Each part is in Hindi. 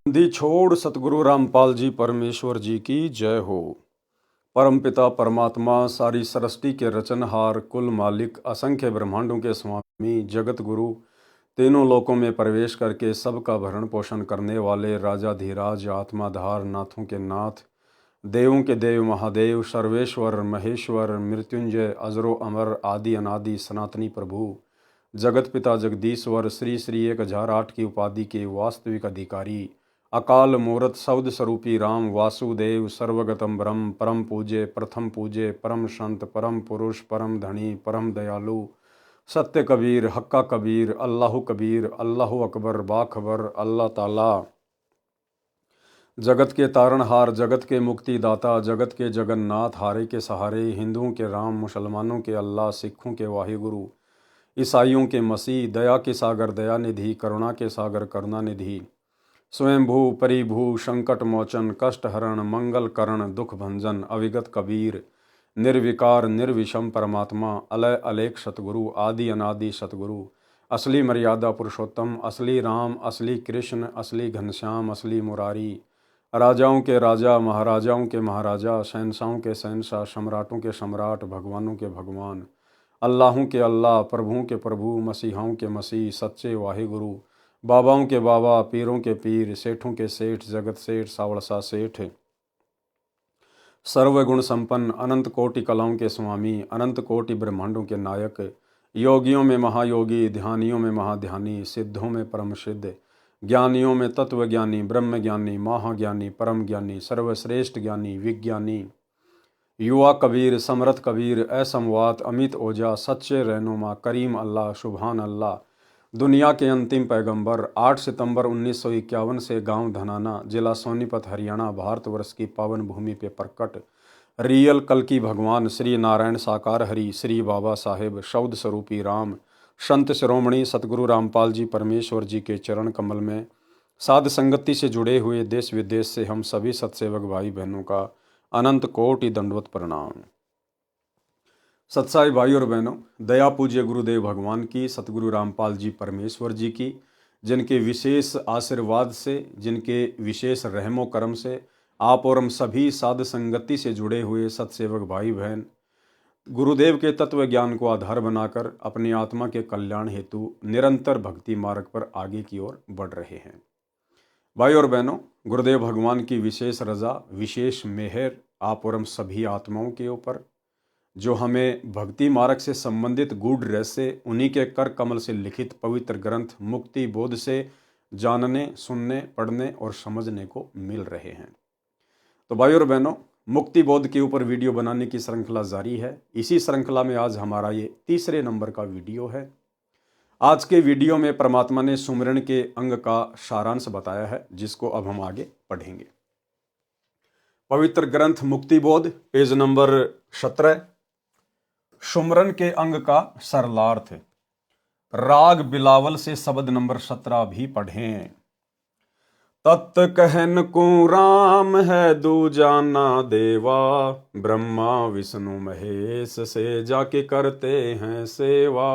दी छोड़ सतगुरु रामपाल जी परमेश्वर जी की जय हो। परमपिता परमात्मा सारी सृष्टि के रचनहार, कुल मालिक, असंख्य ब्रह्मांडों के स्वामी, जगत गुरु, तीनों लोकों में प्रवेश करके सबका भरण पोषण करने वाले राजाधिराज, आत्माधार, नाथों के नाथ, देवों के देव, महादेव, सर्वेश्वर, महेश्वर, मृत्युंजय, अजरो अमर, आदि अनादि, सनातनी प्रभु, जगत पिता जगदीश्वर, श्री श्री 1008 की उपाधि के वास्तविक अधिकारी, अकाल मूरत शब्द स्वरूपी राम, वासुदेव, सर्वगतम ब्रह्म, परम पूज्य, प्रथम पूज्य, परम संत, परम पुरुष, परम धनी, परम दयालु, सत्य कबीर, हक्का कबीर, अल्लाह कबीर, अल्लाह अकबर, बाखबर, अल्लाह ताला, जगत के तारणहार, जगत के मुक्तिदाता, जगत के जगन्नाथ, हारे के सहारे, हिंदुओं के राम, मुसलमानों के अल्लाह, सिखों के वाहिगुरु, ईसाइयों के मसीह, दया के सागर दया निधि, करुणा के सागर करुणा निधि, स्वयंभू परिभू, संकट मोचन, कष्ट हरण, मंगल करण, दुख भंजन, अविगत कबीर, निर्विकार निर्विषम परमात्मा, अलय अलेख सतगुरु, आदि अनादि सतगुरु, असली मर्यादा पुरुषोत्तम, असली राम, असली कृष्ण, असली घनश्याम, असली मुरारी, राजाओं के राजा, महाराजाओं के महाराजा, शहंशाहों के शहंशाह, सम्राटों के सम्राट, भगवानों के भगवान, अल्लाहों के अल्लाह, प्रभुओं के प्रभु, मसीहाओं के मसीह, सच्चे वाहिगुरु, बाबाओं के बाबा, पीरों के पीर, सेठों के सेठ, जगत सेठ, सावड़सा सेठ, सर्वगुण संपन्न, अनंत कोटि कलाओं के स्वामी, अनंत कोटि ब्रह्मांडों के नायक, योगियों में महायोगी, ध्यानियों में महाध्यानी, सिद्धों में परम सिद्ध, ज्ञानियों में तत्वज्ञानी, ब्रह्म ज्ञानी, महाज्ञानी, परम ज्ञानी, सर्वश्रेष्ठ ज्ञानी, विज्ञानी, युवा कबीर, समरथ कबीर, असमवात, अमित ओझा, सच्चे रहनुमा, करीम अल्लाह, सुभान अल्लाह, दुनिया के अंतिम पैगंबर, 8 सितंबर 1951 से गांव धनाना, जिला सोनीपत, हरियाणा, भारतवर्ष की पावन भूमि पे प्रकट रियल कल की भगवान श्री नारायण साकार हरि, श्री बाबा साहेब, शब्द स्वरूपी राम, संत शिरोमणि सतगुरु रामपाल जी परमेश्वर जी के चरण कमल में साध संगति से जुड़े हुए देश विदेश से हम सभी सत्सेवक भाई बहनों का अनंत कोटि दंडवत प्रणाम। सत्साई भाई और बहनों, दया पूज्य गुरुदेव भगवान की, सतगुरु रामपाल जी परमेश्वर जी की, जिनके विशेष आशीर्वाद से, जिनके विशेष रहमो करम से आप और हम सभी साध संगति से जुड़े हुए सत्सेवक भाई बहन गुरुदेव के तत्व ज्ञान को आधार बनाकर अपनी आत्मा के कल्याण हेतु निरंतर भक्ति मार्ग पर आगे की ओर बढ़ रहे हैं। भाई और बहनों, गुरुदेव भगवान की विशेष रजा, विशेष मेहर आप और हम सभी आत्माओं के ऊपर, जो हमें भक्ति मार्ग से संबंधित गूढ़ रहस्य उन्हीं के कर कमल से लिखित पवित्र ग्रंथ मुक्ति बोध से जानने, सुनने, पढ़ने और समझने को मिल रहे हैं। तो भाई और बहनों, मुक्ति बोध के ऊपर वीडियो बनाने की श्रृंखला जारी है। इसी श्रृंखला में आज हमारा ये तीसरे नंबर का वीडियो है। आज के वीडियो में परमात्मा ने सुमिरन के अंग का सारांश बताया है, जिसको अब हम आगे पढ़ेंगे। पवित्र ग्रंथ मुक्ति बोध, पेज नंबर 17, सुमिरन के अंग का सरलार्थ। राग बिलावल से शब्द नंबर 17 भी पढ़ें। तत् कहन को राम है दूजा ना देवा, ब्रह्मा विष्णु महेश से जाके करते हैं सेवा।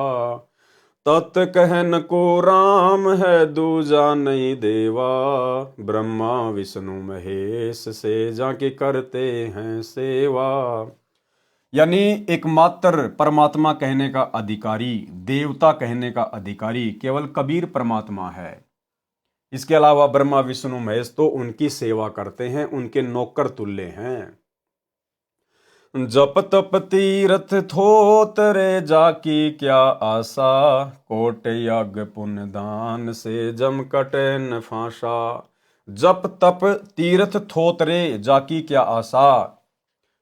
तत् कहन को राम है दूजा नहीं देवा, ब्रह्मा विष्णु महेश से जाके करते हैं सेवा। यानी एकमात्र परमात्मा कहने का अधिकारी, देवता कहने का अधिकारी केवल कबीर परमात्मा है। इसके अलावा ब्रह्मा विष्णु महेश तो उनकी सेवा करते हैं, उनके नौकर तुल्य हैं। जप तप तीरथ थोतरे जाकी क्या आशा, कोट यज्ञ पुण्य दान से जम कटे न फांसा। जप तप तीर्थ थोतरे जाकी क्या आशा,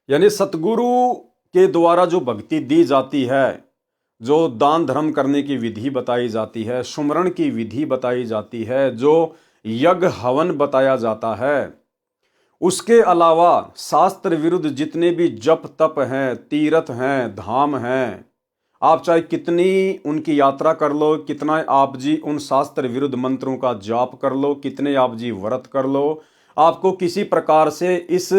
यानी सतगुरु के द्वारा जो भक्ति दी जाती है, जो दान धर्म करने की विधि बताई जाती है, सुमरण की विधि बताई जाती है, जो यज्ञ हवन बताया जाता है, उसके अलावा शास्त्र विरुद्ध जितने भी जप तप हैं, तीर्थ हैं, धाम हैं, आप चाहे कितनी उनकी यात्रा कर लो, कितना आप जी उन शास्त्र विरुद्ध मंत्रों का जाप कर लो, कितने आप जी व्रत कर लो, आपको किसी प्रकार से इस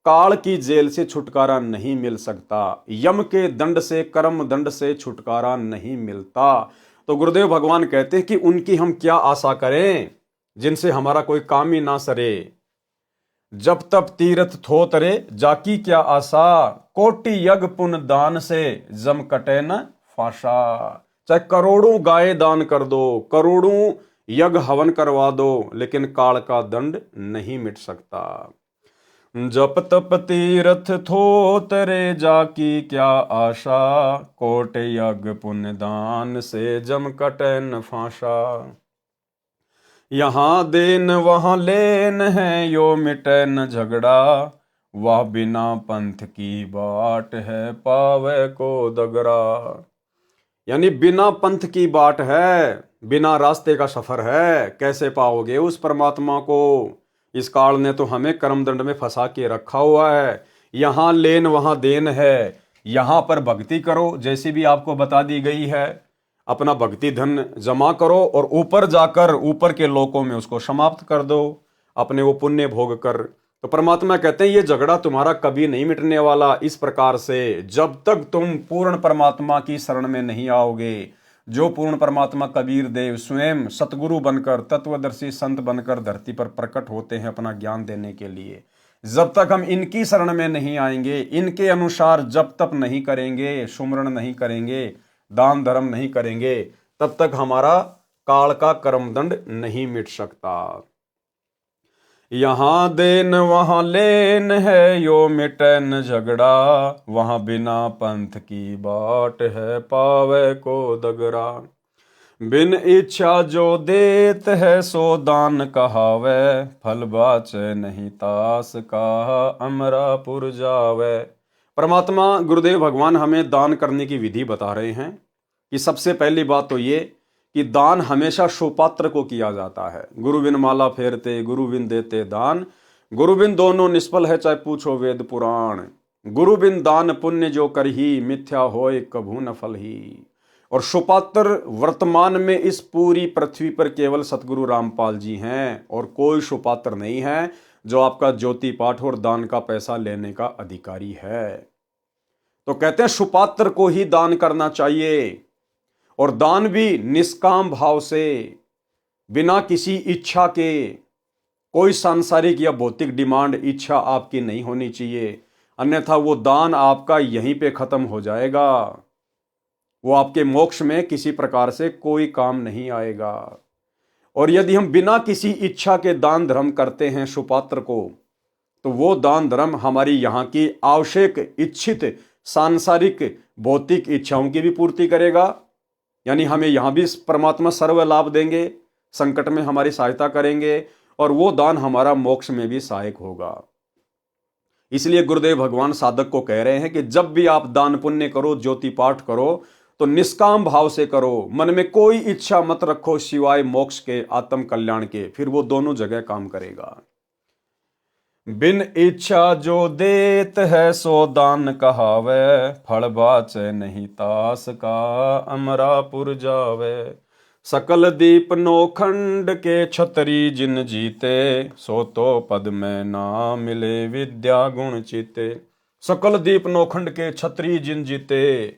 काल की जेल से छुटकारा नहीं मिल सकता। यम के दंड से, कर्म दंड से छुटकारा नहीं मिलता। तो गुरुदेव भगवान कहते हैं कि उनकी हम क्या आशा करें, जिनसे हमारा कोई काम ही ना सरे। जब तब तीर्थ थो तरे जाकी क्या आशा, कोटि यज्ञ पुण्य दान से जम कटे न फाशा। चाहे करोड़ों गाय दान कर दो, करोड़ों यज्ञ हवन करवा दो, लेकिन काल का दंड नहीं मिट सकता। जप तप तीर्थ थो तरे जाकी क्या आशा, कोट यज्ञ पुण्य दान से जम कटे न फाशा। यहाँ देन वहाँ लेन है यो मिटे न झगड़ा, वह बिना पंथ की बाट है पावे को दगरा। यानी बिना पंथ की बाट है, बिना रास्ते का सफर है, कैसे पाओगे उस परमात्मा को। इस काल ने तो हमें कर्मदंड में फंसा के रखा हुआ है। यहाँ लेन वहाँ देन है, यहाँ पर भक्ति करो जैसी भी आपको बता दी गई है, अपना भक्ति धन जमा करो और ऊपर जाकर ऊपर के लोकों में उसको समाप्त कर दो, अपने वो पुण्य भोग कर। तो परमात्मा कहते हैं ये झगड़ा तुम्हारा कभी नहीं मिटने वाला। इस प्रकार से जब तक तुम पूर्ण परमात्मा की शरण में नहीं आओगे, जो पूर्ण परमात्मा कबीर देव स्वयं सतगुरु बनकर तत्वदर्शी संत बनकर धरती पर प्रकट होते हैं अपना ज्ञान देने के लिए, जब तक हम इनकी शरण में नहीं आएंगे, इनके अनुसार जब तप नहीं करेंगे, सुमरण नहीं करेंगे, दान धर्म नहीं करेंगे, तब तक हमारा काल का कर्मदंड नहीं मिट सकता। यहाँ देन वहाँ लेन है यो मिटे न झगड़ा, वहाँ बिना पंथ की बाट है पावे को दगरा। बिन इच्छा जो देत है सो दान कहावे, फल बाचे नहीं तास का अमरापुर जावे। परमात्मा गुरुदेव भगवान हमें दान करने की विधि बता रहे हैं कि सबसे पहली बात तो ये कि दान हमेशा सुपात्र को किया जाता है। गुरु बिन माला फेरते गुरु बिन देते दान, गुरु बिन दोनों निष्फल है चाहे पूछो वेद पुराण। गुरु बिन दान पुण्य जो करही, मिथ्या होए कभू न फल ही। और सुपात्र वर्तमान में इस पूरी पृथ्वी पर केवल सतगुरु रामपाल जी हैं, और कोई सुपात्र नहीं है जो आपका ज्योति पाठ और दान का पैसा लेने का अधिकारी है। तो कहते हैं सुपात्र को ही दान करना चाहिए, और दान भी निष्काम भाव से, बिना किसी इच्छा के। कोई सांसारिक या भौतिक डिमांड इच्छा आपकी नहीं होनी चाहिए, अन्यथा वो दान आपका यहीं पे खत्म हो जाएगा। वो आपके मोक्ष में किसी प्रकार से कोई काम नहीं आएगा। और यदि हम बिना किसी इच्छा के दान धर्म करते हैं सुपात्र को, तो वो दान धर्म हमारी यहाँ की आवश्यक इच्छित सांसारिक भौतिक इच्छाओं की भी पूर्ति करेगा। यानी हमें यहाँ भी परमात्मा सर्व लाभ देंगे, संकट में हमारी सहायता करेंगे, और वो दान हमारा मोक्ष में भी सहायक होगा। इसलिए गुरुदेव भगवान साधक को कह रहे हैं कि जब भी आप दान पुण्य करो, ज्योति पाठ करो, तो निष्काम भाव से करो, मन में कोई इच्छा मत रखो सिवाय मोक्ष के, आत्म कल्याण के, फिर वो दोनों जगह काम करेगा। बिन इच्छा जो देत है सो दान कहावे, फल बाचे नहीं तास का अमरापुर जावे। सकल दीप नोखंड के छतरी जिन जीते, सो तो पद में ना मिले विद्या गुण चीते। सकल दीप नोखंड के छतरी जिन जीते,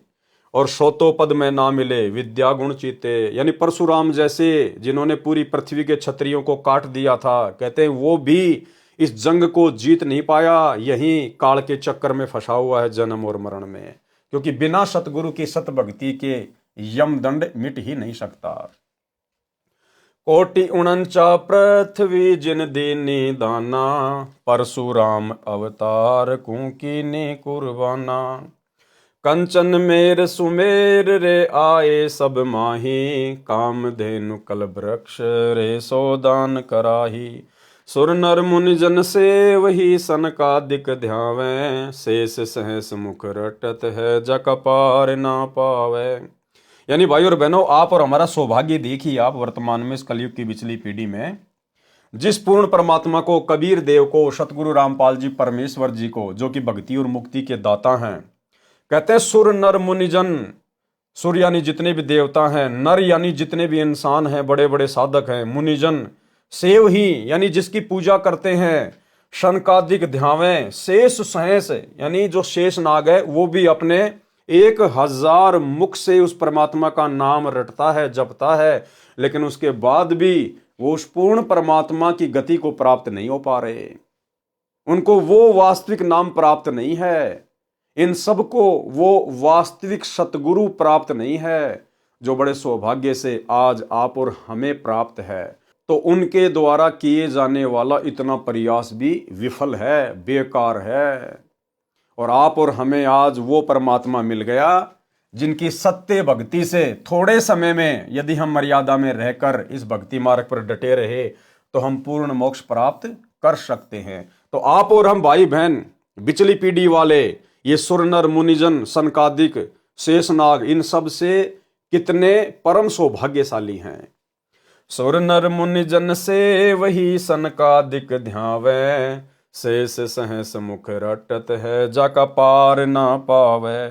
और सोतो पद में ना मिले विद्या गुण चीते। यानी परशुराम जैसे जिन्होंने पूरी पृथ्वी के क्षत्रियों को काट दिया था, कहते हैं वो भी इस जंग को जीत नहीं पाया, यहीं काल के चक्कर में फंसा हुआ है जन्म और मरण में, क्योंकि बिना सतगुरु की सत भक्ति के यम दंड मिट ही नहीं सकता। कोटि उनंचा पृथ्वी जिन दीनी दाना, परशुराम अवतार कुकीनी कुर्बाना। कंचन मेर सुमेर रे आए सब माही, काम धेनु कल वृक्ष रे सोदान कराही। सुर नर मुनि जन से वही सनकादिक ध्यावे, शेष सहस मुख रटत है जक पार ना पावे। यानी भाई और बहनों, आप और हमारा सौभाग्य देखिए, आप वर्तमान में इस कलयुग की पिछली पीढ़ी में जिस पूर्ण परमात्मा को, कबीर देव को, सतगुरु रामपाल जी परमेश्वर जी को, जो कि भक्ति और मुक्ति के दाता हैं, कहते हैं सुर नर मुनिजन। सुर यानी जितने भी देवता हैं, नर यानी जितने भी इंसान हैं, बड़े बड़े साधक हैं, मुनिजन सेव ही यानी जिसकी पूजा करते हैं, शनकादिक ध्यावें, शेष सहस यानी जो शेष नाग है वो भी अपने 1000 मुख से उस परमात्मा का नाम रटता है, जपता है, लेकिन उसके बाद भी वो उस पूर्ण परमात्मा की गति को प्राप्त नहीं हो पा रहे, उनको वो वास्तविक नाम प्राप्त नहीं है, इन सबको वो वास्तविक सतगुरु प्राप्त नहीं है, जो बड़े सौभाग्य से आज आप और हमें प्राप्त है। तो उनके द्वारा किए जाने वाला इतना प्रयास भी विफल है, बेकार है। और आप और हमें आज वो परमात्मा मिल गया जिनकी सत्य भक्ति से थोड़े समय में यदि हम मर्यादा में रहकर इस भक्ति मार्ग पर डटे रहे तो हम पूर्ण मोक्ष प्राप्त कर सकते हैं। तो आप और हम भाई बहन, बिचली पीढ़ी वाले, ये सुर नर मुनिजन सनकादिक शेषनाग, इन सब से कितने परम सौभाग्यशाली हैं। सुर नर मुनिजन से वही सनकादिक ध्यावे, शेष सहस मुख रटत है जाका पार ना पावे।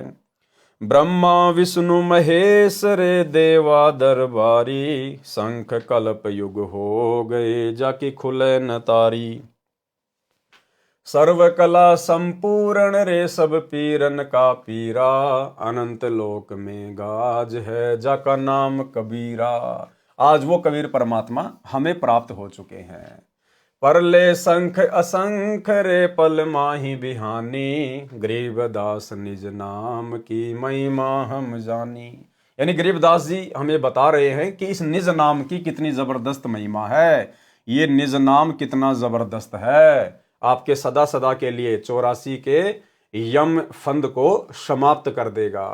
ब्रह्मा विष्णु महेश रे देवा दरबारी, शंख कल्प युग हो गए जाके खुले न तारी। सर्व कला संपूर्ण रे सब पीरन का पीरा, अनंत लोक में गाज है जाका नाम कबीरा। आज वो कबीर परमात्मा हमें प्राप्त हो चुके हैं। परले संख असंख रे पल माही बिहानी, गरीबदास निज नाम की महिमा हम जानी। यानी गरीबदास जी हमें बता रहे हैं कि इस निज नाम की कितनी जबरदस्त महिमा है। ये निज नाम कितना जबरदस्त है, आपके सदा सदा के लिए 84 के यम फंद को समाप्त कर देगा।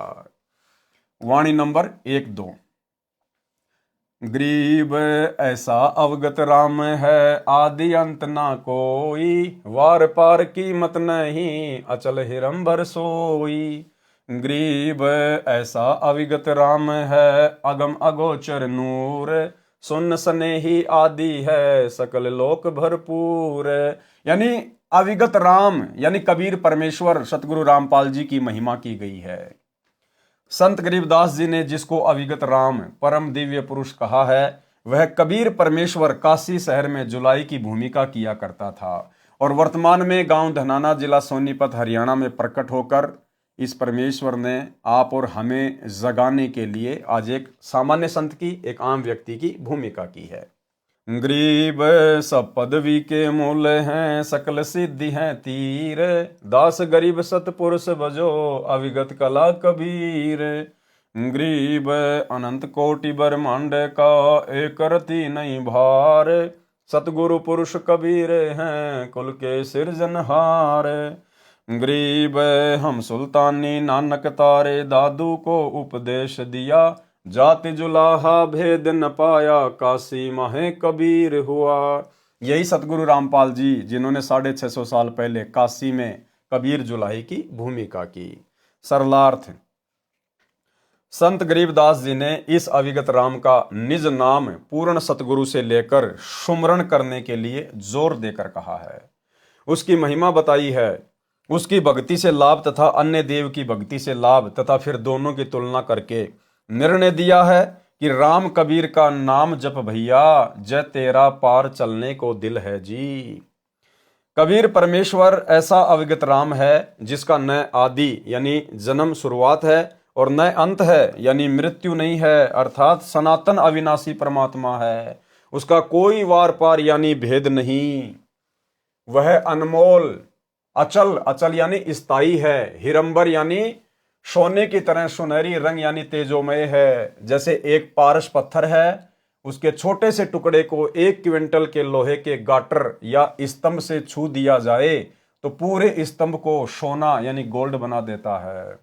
वाणी नंबर 1-2। गरीब ऐसा अवगत राम है, आदि अंत ना कोई, वार पार कीमत नहीं, अचल हिरंबर सोई। गरीब ऐसा अविगत राम है, अगम अगोचर नूर, सुन स्नेही आदि है, सकल लोक भरपूर। यानी अविगत राम यानी कबीर परमेश्वर सतगुरु रामपाल जी की महिमा की गई है। संत गरीबदास जी ने जिसको अविगत राम परम दिव्य पुरुष कहा है, वह कबीर परमेश्वर काशी शहर में जुलाई की भूमिका किया करता था और वर्तमान में गांव धनाना, जिला सोनीपत, हरियाणा में प्रकट होकर इस परमेश्वर ने आप और हमें जगाने के लिए आज एक सामान्य संत की, एक आम व्यक्ति की भूमिका की है। गरीब सब पदवी के मूल हैं, सकल सिद्धि हैं तीर, दास गरीब सतपुरुष बजो, अविगत कला कबीर। गरीब अनंत कोटि ब्रह्मांड का, एक रति नहीं भार, सतगुरु पुरुष कबीर हैं, कुल के सिरजनहार। गरीब हम सुल्तानी नानक तारे, दादू को उपदेश दिया, जाति जुलाहा भेद न पाया, काशी माहे कबीर हुआ। यही सतगुरु रामपाल जी जिन्होंने 650 साल पहले काशी में कबीर जुलाहे की भूमिका की। सरलार्थ, संत गरीबदास जी ने इस अविगत राम का निज नाम पूर्ण सतगुरु से लेकर सुमरण करने के लिए जोर देकर कहा है, उसकी महिमा बताई है, उसकी भक्ति से लाभ तथा अन्य देव की भक्ति से लाभ तथा फिर दोनों की तुलना करके निर्णय दिया है कि राम कबीर का नाम जप भैया, जय तेरा पार चलने को दिल है जी। कबीर परमेश्वर ऐसा अविगत राम है जिसका न आदि यानी जन्म शुरुआत है और न अंत है यानी मृत्यु नहीं है, अर्थात सनातन अविनाशी परमात्मा है। उसका कोई वार पार यानी भेद नहीं। वह अनमोल, अचल, अचल यानी स्थायी है, हिरंबर यानी सोने की तरह सुनहरी रंग यानी तेजोमय है। जैसे एक पारस पत्थर है, उसके छोटे से टुकड़े को 1 क्विंटल के लोहे के गाटर या स्तंभ से छू दिया जाए तो पूरे स्तंभ को सोना यानी गोल्ड बना देता है।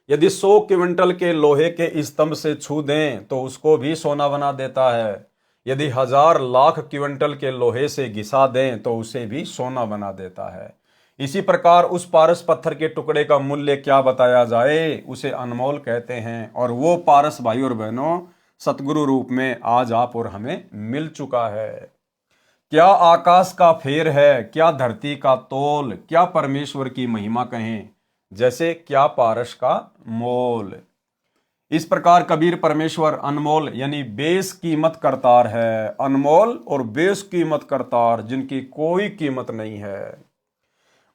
यदि 100 क्विंटल के लोहे के स्तंभ से छू दें तो उसको भी सोना बना देता है। यदि 1000 लाख क्विंटल के लोहे से घिसा दें तो उसे भी सोना बना देता है। इसी प्रकार उस पारस पत्थर के टुकड़े का मूल्य क्या बताया जाए, उसे अनमोल कहते हैं। और वो पारस भाई और बहनों सतगुरु रूप में आज आप और हमें मिल चुका है। क्या आकाश का फेर है, क्या धरती का तोल, क्या परमेश्वर की महिमा कहें, जैसे क्या पारस का मोल। इस प्रकार कबीर परमेश्वर अनमोल यानी बेस कीमत करतार है। अनमोल और बेस कीमत करतार, जिनकी कोई कीमत नहीं है।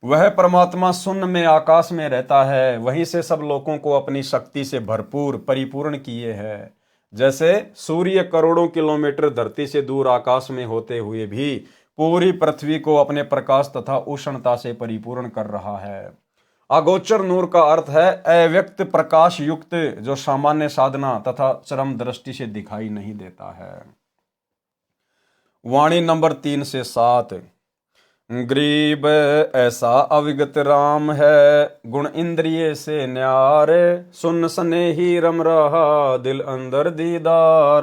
वह परमात्मा शून्य में आकाश में रहता है, वहीं से सब लोगों को अपनी शक्ति से भरपूर परिपूर्ण किए है। जैसे सूर्य करोड़ों किलोमीटर धरती से दूर आकाश में होते हुए भी पूरी पृथ्वी को अपने प्रकाश तथा उष्णता से परिपूर्ण कर रहा है। अगोचर नूर का अर्थ है अव्यक्त प्रकाश युक्त, जो सामान्य साधना तथा चरम दृष्टि से दिखाई नहीं देता है। वाणी नंबर 3 से 7। गरीब ऐसा अविगत राम है, गुण इंद्रिय से न्यारे, सुन सने ही रम रहा दिल अंदर दीदार।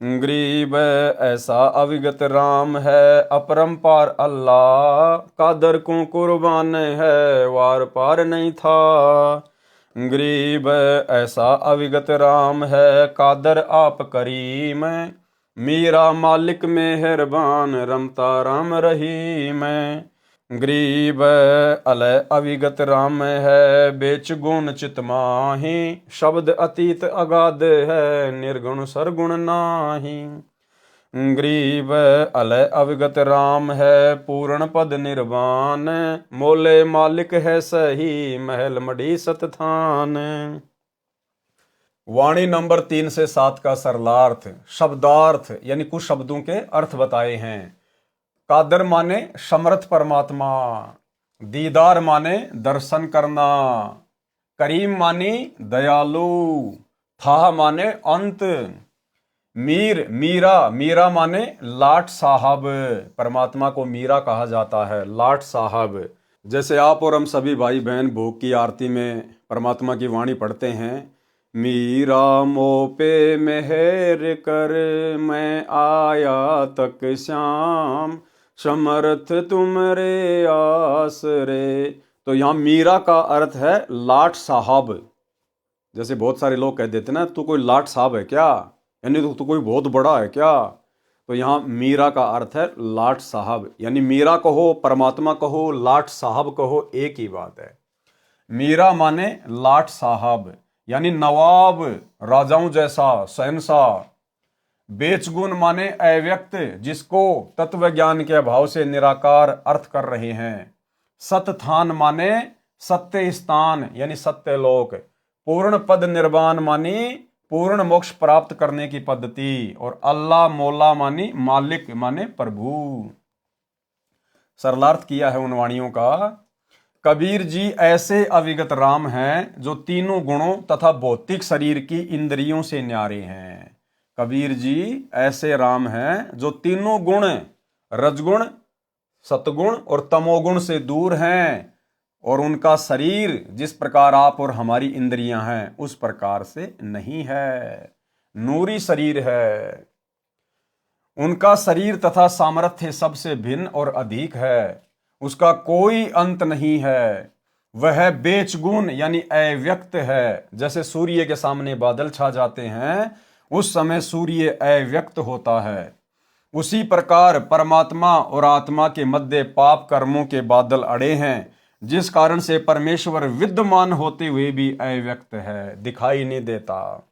गरीब ऐसा अविगत राम है, अपरंपार अल्लाह, कादर को कुर्बान है, वार पार नहीं था। गरीब ऐसा अविगत राम है, कादर आप करीम, मीरा मालिक मेहरबान, रमता राम रहीम। गरीब अलय अविगत राम है, बेच गुण चित माही, शब्द अतीत अगाध है, निर्गुण सरगुण नाही। गरीब अलय अविगत राम है, पूर्ण पद निर्वाण, मोले मालिक है सही, महल मड़ी सतथान। वाणी नंबर 3 से 7 का सरलार्थ, शब्दार्थ यानी कुछ शब्दों के अर्थ बताए हैं। कादर माने समर्थ परमात्मा, दीदार माने दर्शन करना, करीम मानी दयालु, था माने अंत, मीरा माने लाट साहब, परमात्मा को मीरा कहा जाता है, लाट साहब। जैसे आप और हम सभी भाई बहन भोग की आरती में परमात्मा की वाणी पढ़ते हैं, मीरा मो पे मेहर कर, मैं आया तक श्याम, समर्थ तुमरे आसरे। तो यहाँ मीरा का अर्थ है लाट साहब। जैसे बहुत सारे लोग कह देते ना, तू कोई लाट साहब है क्या, यानी तू कोई बहुत बड़ा है क्या। तो यहाँ मीरा का अर्थ है लाट साहब, यानी मीरा कहो, परमात्मा कहो, लाट साहब कहो, एक ही बात है। मीरा माने लाट साहब यानी नवाब, राजाओं जैसा शहंशाह। बेचगुण माने अव्यक्त, जिसको तत्व ज्ञान के अभाव से निराकार अर्थ कर रहे हैं। सतथान माने सत्य स्थान यानी सत्य लोक। पूर्ण पद निर्वाण मानी पूर्ण मोक्ष प्राप्त करने की पद्धति। और अल्लाह मौला मानी मालिक माने प्रभु। सरलार्थ किया है उन वाणियों का। कबीर जी ऐसे अविगत राम हैं जो तीनों गुणों तथा भौतिक शरीर की इंद्रियों से न्यारे हैं। कबीर जी ऐसे राम हैं जो तीनों गुण, रजगुण, सतगुण और तमोगुण से दूर हैं, और उनका शरीर जिस प्रकार आप और हमारी इंद्रियां हैं उस प्रकार से नहीं है, नूरी शरीर है। उनका शरीर तथा सामर्थ्य सबसे भिन्न और अधिक है, उसका कोई अंत नहीं है। वह बेचगुण यानी अव्यक्त है। जैसे सूर्य के सामने बादल छा जाते हैं उस समय सूर्य अव्यक्त होता है, उसी प्रकार परमात्मा और आत्मा के मध्य पाप कर्मों के बादल अड़े हैं, जिस कारण से परमेश्वर विद्यमान होते हुए भी अव्यक्त है, दिखाई नहीं देता।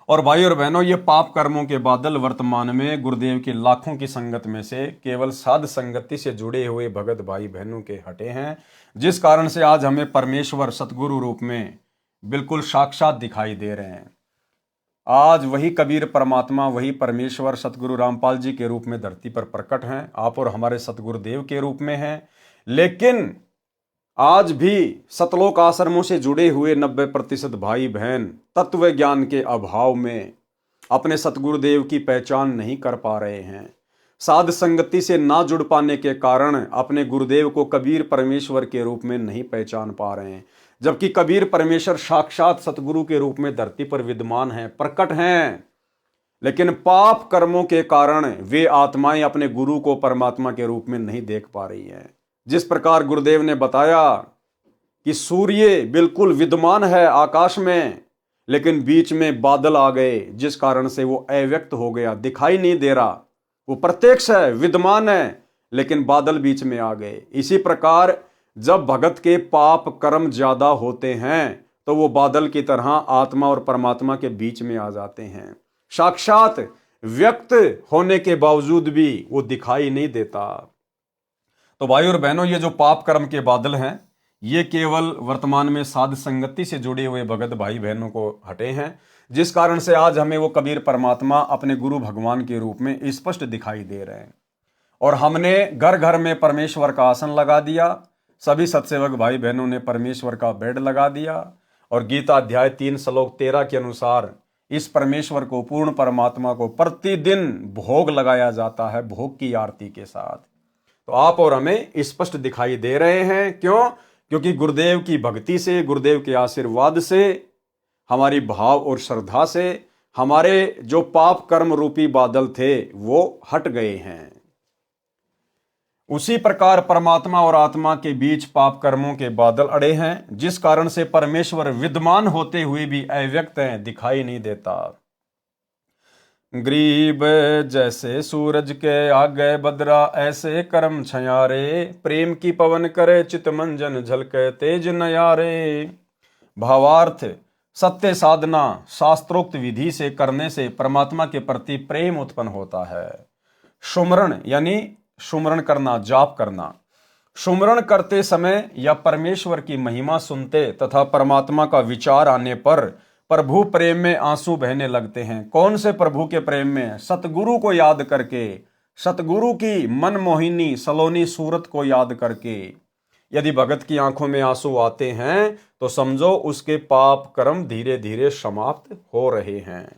और भाई और बहनों, ये पाप कर्मों के बादल वर्तमान में गुरुदेव की लाखों की संगत में से केवल साध संगति से जुड़े हुए भगत भाई बहनों के हटे हैं, जिस कारण से आज हमें परमेश्वर सतगुरु रूप में बिल्कुल साक्षात दिखाई दे रहे हैं। आज वही कबीर परमात्मा, वही परमेश्वर सतगुरु रामपाल जी के रूप में धरती पर प्रकट हैं, आप और हमारे सतगुरुदेव के रूप में हैं। लेकिन आज भी सतलोक आश्रमों से जुड़े हुए 90% भाई बहन तत्व ज्ञान के अभाव में अपने सतगुरुदेव की पहचान नहीं कर पा रहे हैं। साध संगति से ना जुड़ पाने के कारण अपने गुरुदेव को कबीर परमेश्वर के रूप में नहीं पहचान पा रहे हैं, जबकि कबीर परमेश्वर साक्षात सतगुरु के रूप में धरती पर विद्यमान हैं, प्रकट हैं। लेकिन पाप कर्मों के कारण वे आत्माएं अपने गुरु को परमात्मा के रूप में नहीं देख पा रही हैं। जिस प्रकार गुरुदेव ने बताया कि सूर्य बिल्कुल विद्यमान है आकाश में, लेकिन बीच में बादल आ गए, जिस कारण से वो अव्यक्त हो गया, दिखाई नहीं दे रहा। वो प्रत्यक्ष है, विद्यमान है, लेकिन बादल बीच में आ गए। इसी प्रकार जब भगत के पाप कर्म ज्यादा होते हैं तो वो बादल की तरह आत्मा और परमात्मा के बीच में आ जाते हैं। साक्षात व्यक्त होने के बावजूद भी वो दिखाई नहीं देता। तो भाई और बहनों, ये जो पाप कर्म के बादल हैं ये केवल वर्तमान में साध संगति से जुड़े हुए भगत भाई बहनों को हटे हैं, जिस कारण से आज हमें वो कबीर परमात्मा अपने गुरु भगवान के रूप में स्पष्ट दिखाई दे रहे हैं। और हमने घर घर में परमेश्वर का आसन लगा दिया, सभी सत्सेवक भाई बहनों ने परमेश्वर का बेड लगा दिया, और गीता अध्याय 3 श्लोक 13 के अनुसार इस परमेश्वर को, पूर्ण परमात्मा को प्रतिदिन भोग लगाया जाता है, भोग की आरती के साथ। तो आप और हमें स्पष्ट दिखाई दे रहे हैं। क्यों? क्योंकि गुरुदेव की भक्ति से, गुरुदेव के आशीर्वाद से, हमारी भाव और श्रद्धा से हमारे जो पाप कर्म रूपी बादल थे वो हट गए हैं। उसी प्रकार परमात्मा और आत्मा के बीच पाप कर्मों के बादल अड़े हैं, जिस कारण से परमेश्वर विद्यमान होते हुए भी अव्यक्त है, दिखाई नहीं देता। ग्रीब जैसे सूरज के आगे बदरा, ऐसे कर्म छयारे, प्रेम की पवन करे चित मंजन, झलके तेज नयारे। भावार्थ, सत्य साधना शास्त्रोक्त विधि से करने से परमात्मा के प्रति प्रेम उत्पन्न होता है। सुमरण यानी सुमरण करना, जाप करना। सुमरण करते समय या परमेश्वर की महिमा सुनते तथा परमात्मा का विचार आने पर प्रभु प्रेम में आंसू बहने लगते हैं। कौन से प्रभु के प्रेम में? सतगुरु को याद करके, सतगुरु की मनमोहिनी सलोनी सूरत को याद करके। यदि भगत की आंखों में आंसू आते हैं तो समझो उसके पाप कर्म धीरे धीरे समाप्त हो रहे हैं,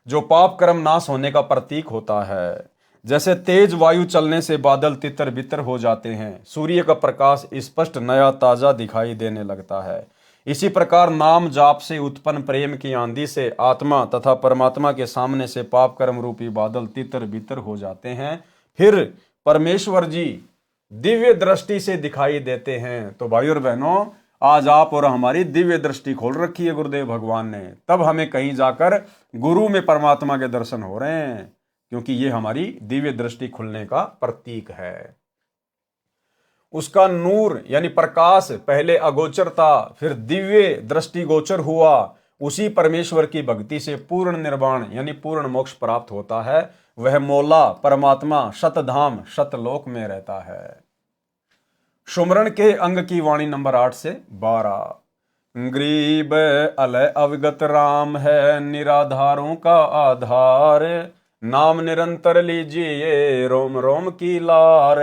जो पाप कर्म नाश होने का प्रतीक होता है। जैसे तेज वायु चलने से बादल तितर बितर हो जाते हैं, सूर्य का प्रकाश स्पष्ट नया ताजा दिखाई देने लगता है, इसी प्रकार नाम जाप से उत्पन्न प्रेम की आंधी से आत्मा तथा परमात्मा के सामने से पाप कर्म रूपी बादल तितर बितर हो जाते हैं। फिर परमेश्वर जी दिव्य दृष्टि से दिखाई देते हैं। तो भाइयों और बहनों, आज आप और हमारी दिव्य दृष्टि खोल रखी है गुरुदेव भगवान ने, तब हमें कहीं जाकर गुरु में परमात्मा के दर्शन हो रहे हैं, क्योंकि ये हमारी दिव्य दृष्टि खुलने का प्रतीक है। उसका नूर यानी प्रकाश पहले अगोचर था, फिर दिव्य दृष्टि गोचर हुआ। उसी परमेश्वर की भक्ति से पूर्ण निर्वाण यानी पूर्ण मोक्ष प्राप्त होता है। वह मौला परमात्मा शतधाम शतलोक में रहता है। सुमरण के अंग की वाणी नंबर 8 से 12। ग्रीब अलय अवगत राम है, निराधारों का आधार, नाम निरंतर लीजिए रोम रोम की लार।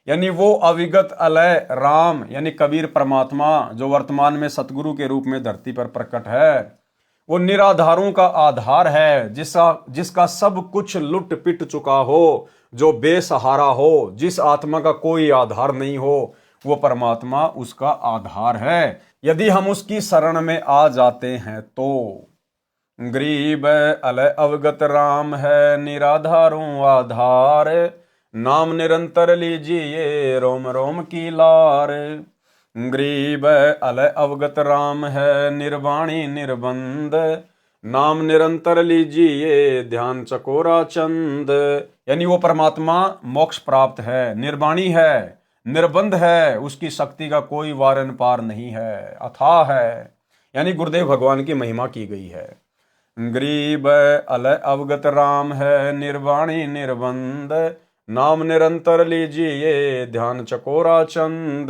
यानी वो अविगत अलय राम यानी कबीर परमात्मा जो वर्तमान में सतगुरु के रूप में धरती पर प्रकट है, वो निराधारों का आधार है, जिसका सब कुछ लुट पिट चुका हो, जो बेसहारा हो, जिस आत्मा का कोई आधार नहीं हो, वो परमात्मा उसका आधार है। यदि हम उसकी शरण में आ जाते हैं तो गरीब अलय अवगत राम है, निराधारों आधार, नाम निरंतर लीजिए रोम रोम की लार। गरीब अलय अवगत राम है, निर्वाणी निर्बंध, नाम निरंतर लीजिए ध्यान चकोरा चंद। यानी वो परमात्मा मोक्ष प्राप्त है, निर्वाणी है, निर्बंध है, उसकी शक्ति का कोई वारन पार नहीं है, अथाह है। यानी गुरुदेव भगवान की महिमा की गई है। गरीब अलय अवगत राम है, निर्वाणी निर्बंध, नाम निरंतर लीजिए ध्यान चकोरा चंद।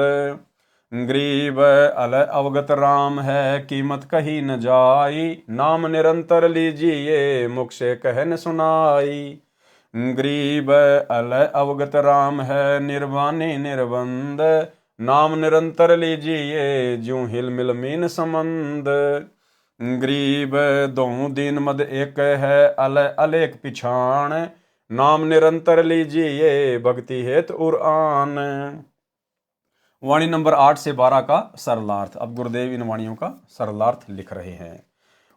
गरीब अलय अवगत राम है, कीमत कही न जाई, नाम निरंतर लीजिए मुख से कह न सुनाई। गरीब अलय अवगत राम है, निर्वाणी निर्बंध, नाम निरंतर लीजिए ज्यों हिल मिल मीन संबंध। गरीब दों दीन मद एक है, अलय अलेख पिछाण, नाम निरंतर लीजिए भक्ति हेतु उरान। वाणी नंबर 8 से 12 का सरलार्थ। अब गुरुदेव इन वाणियों का सरलार्थ लिख रहे हैं।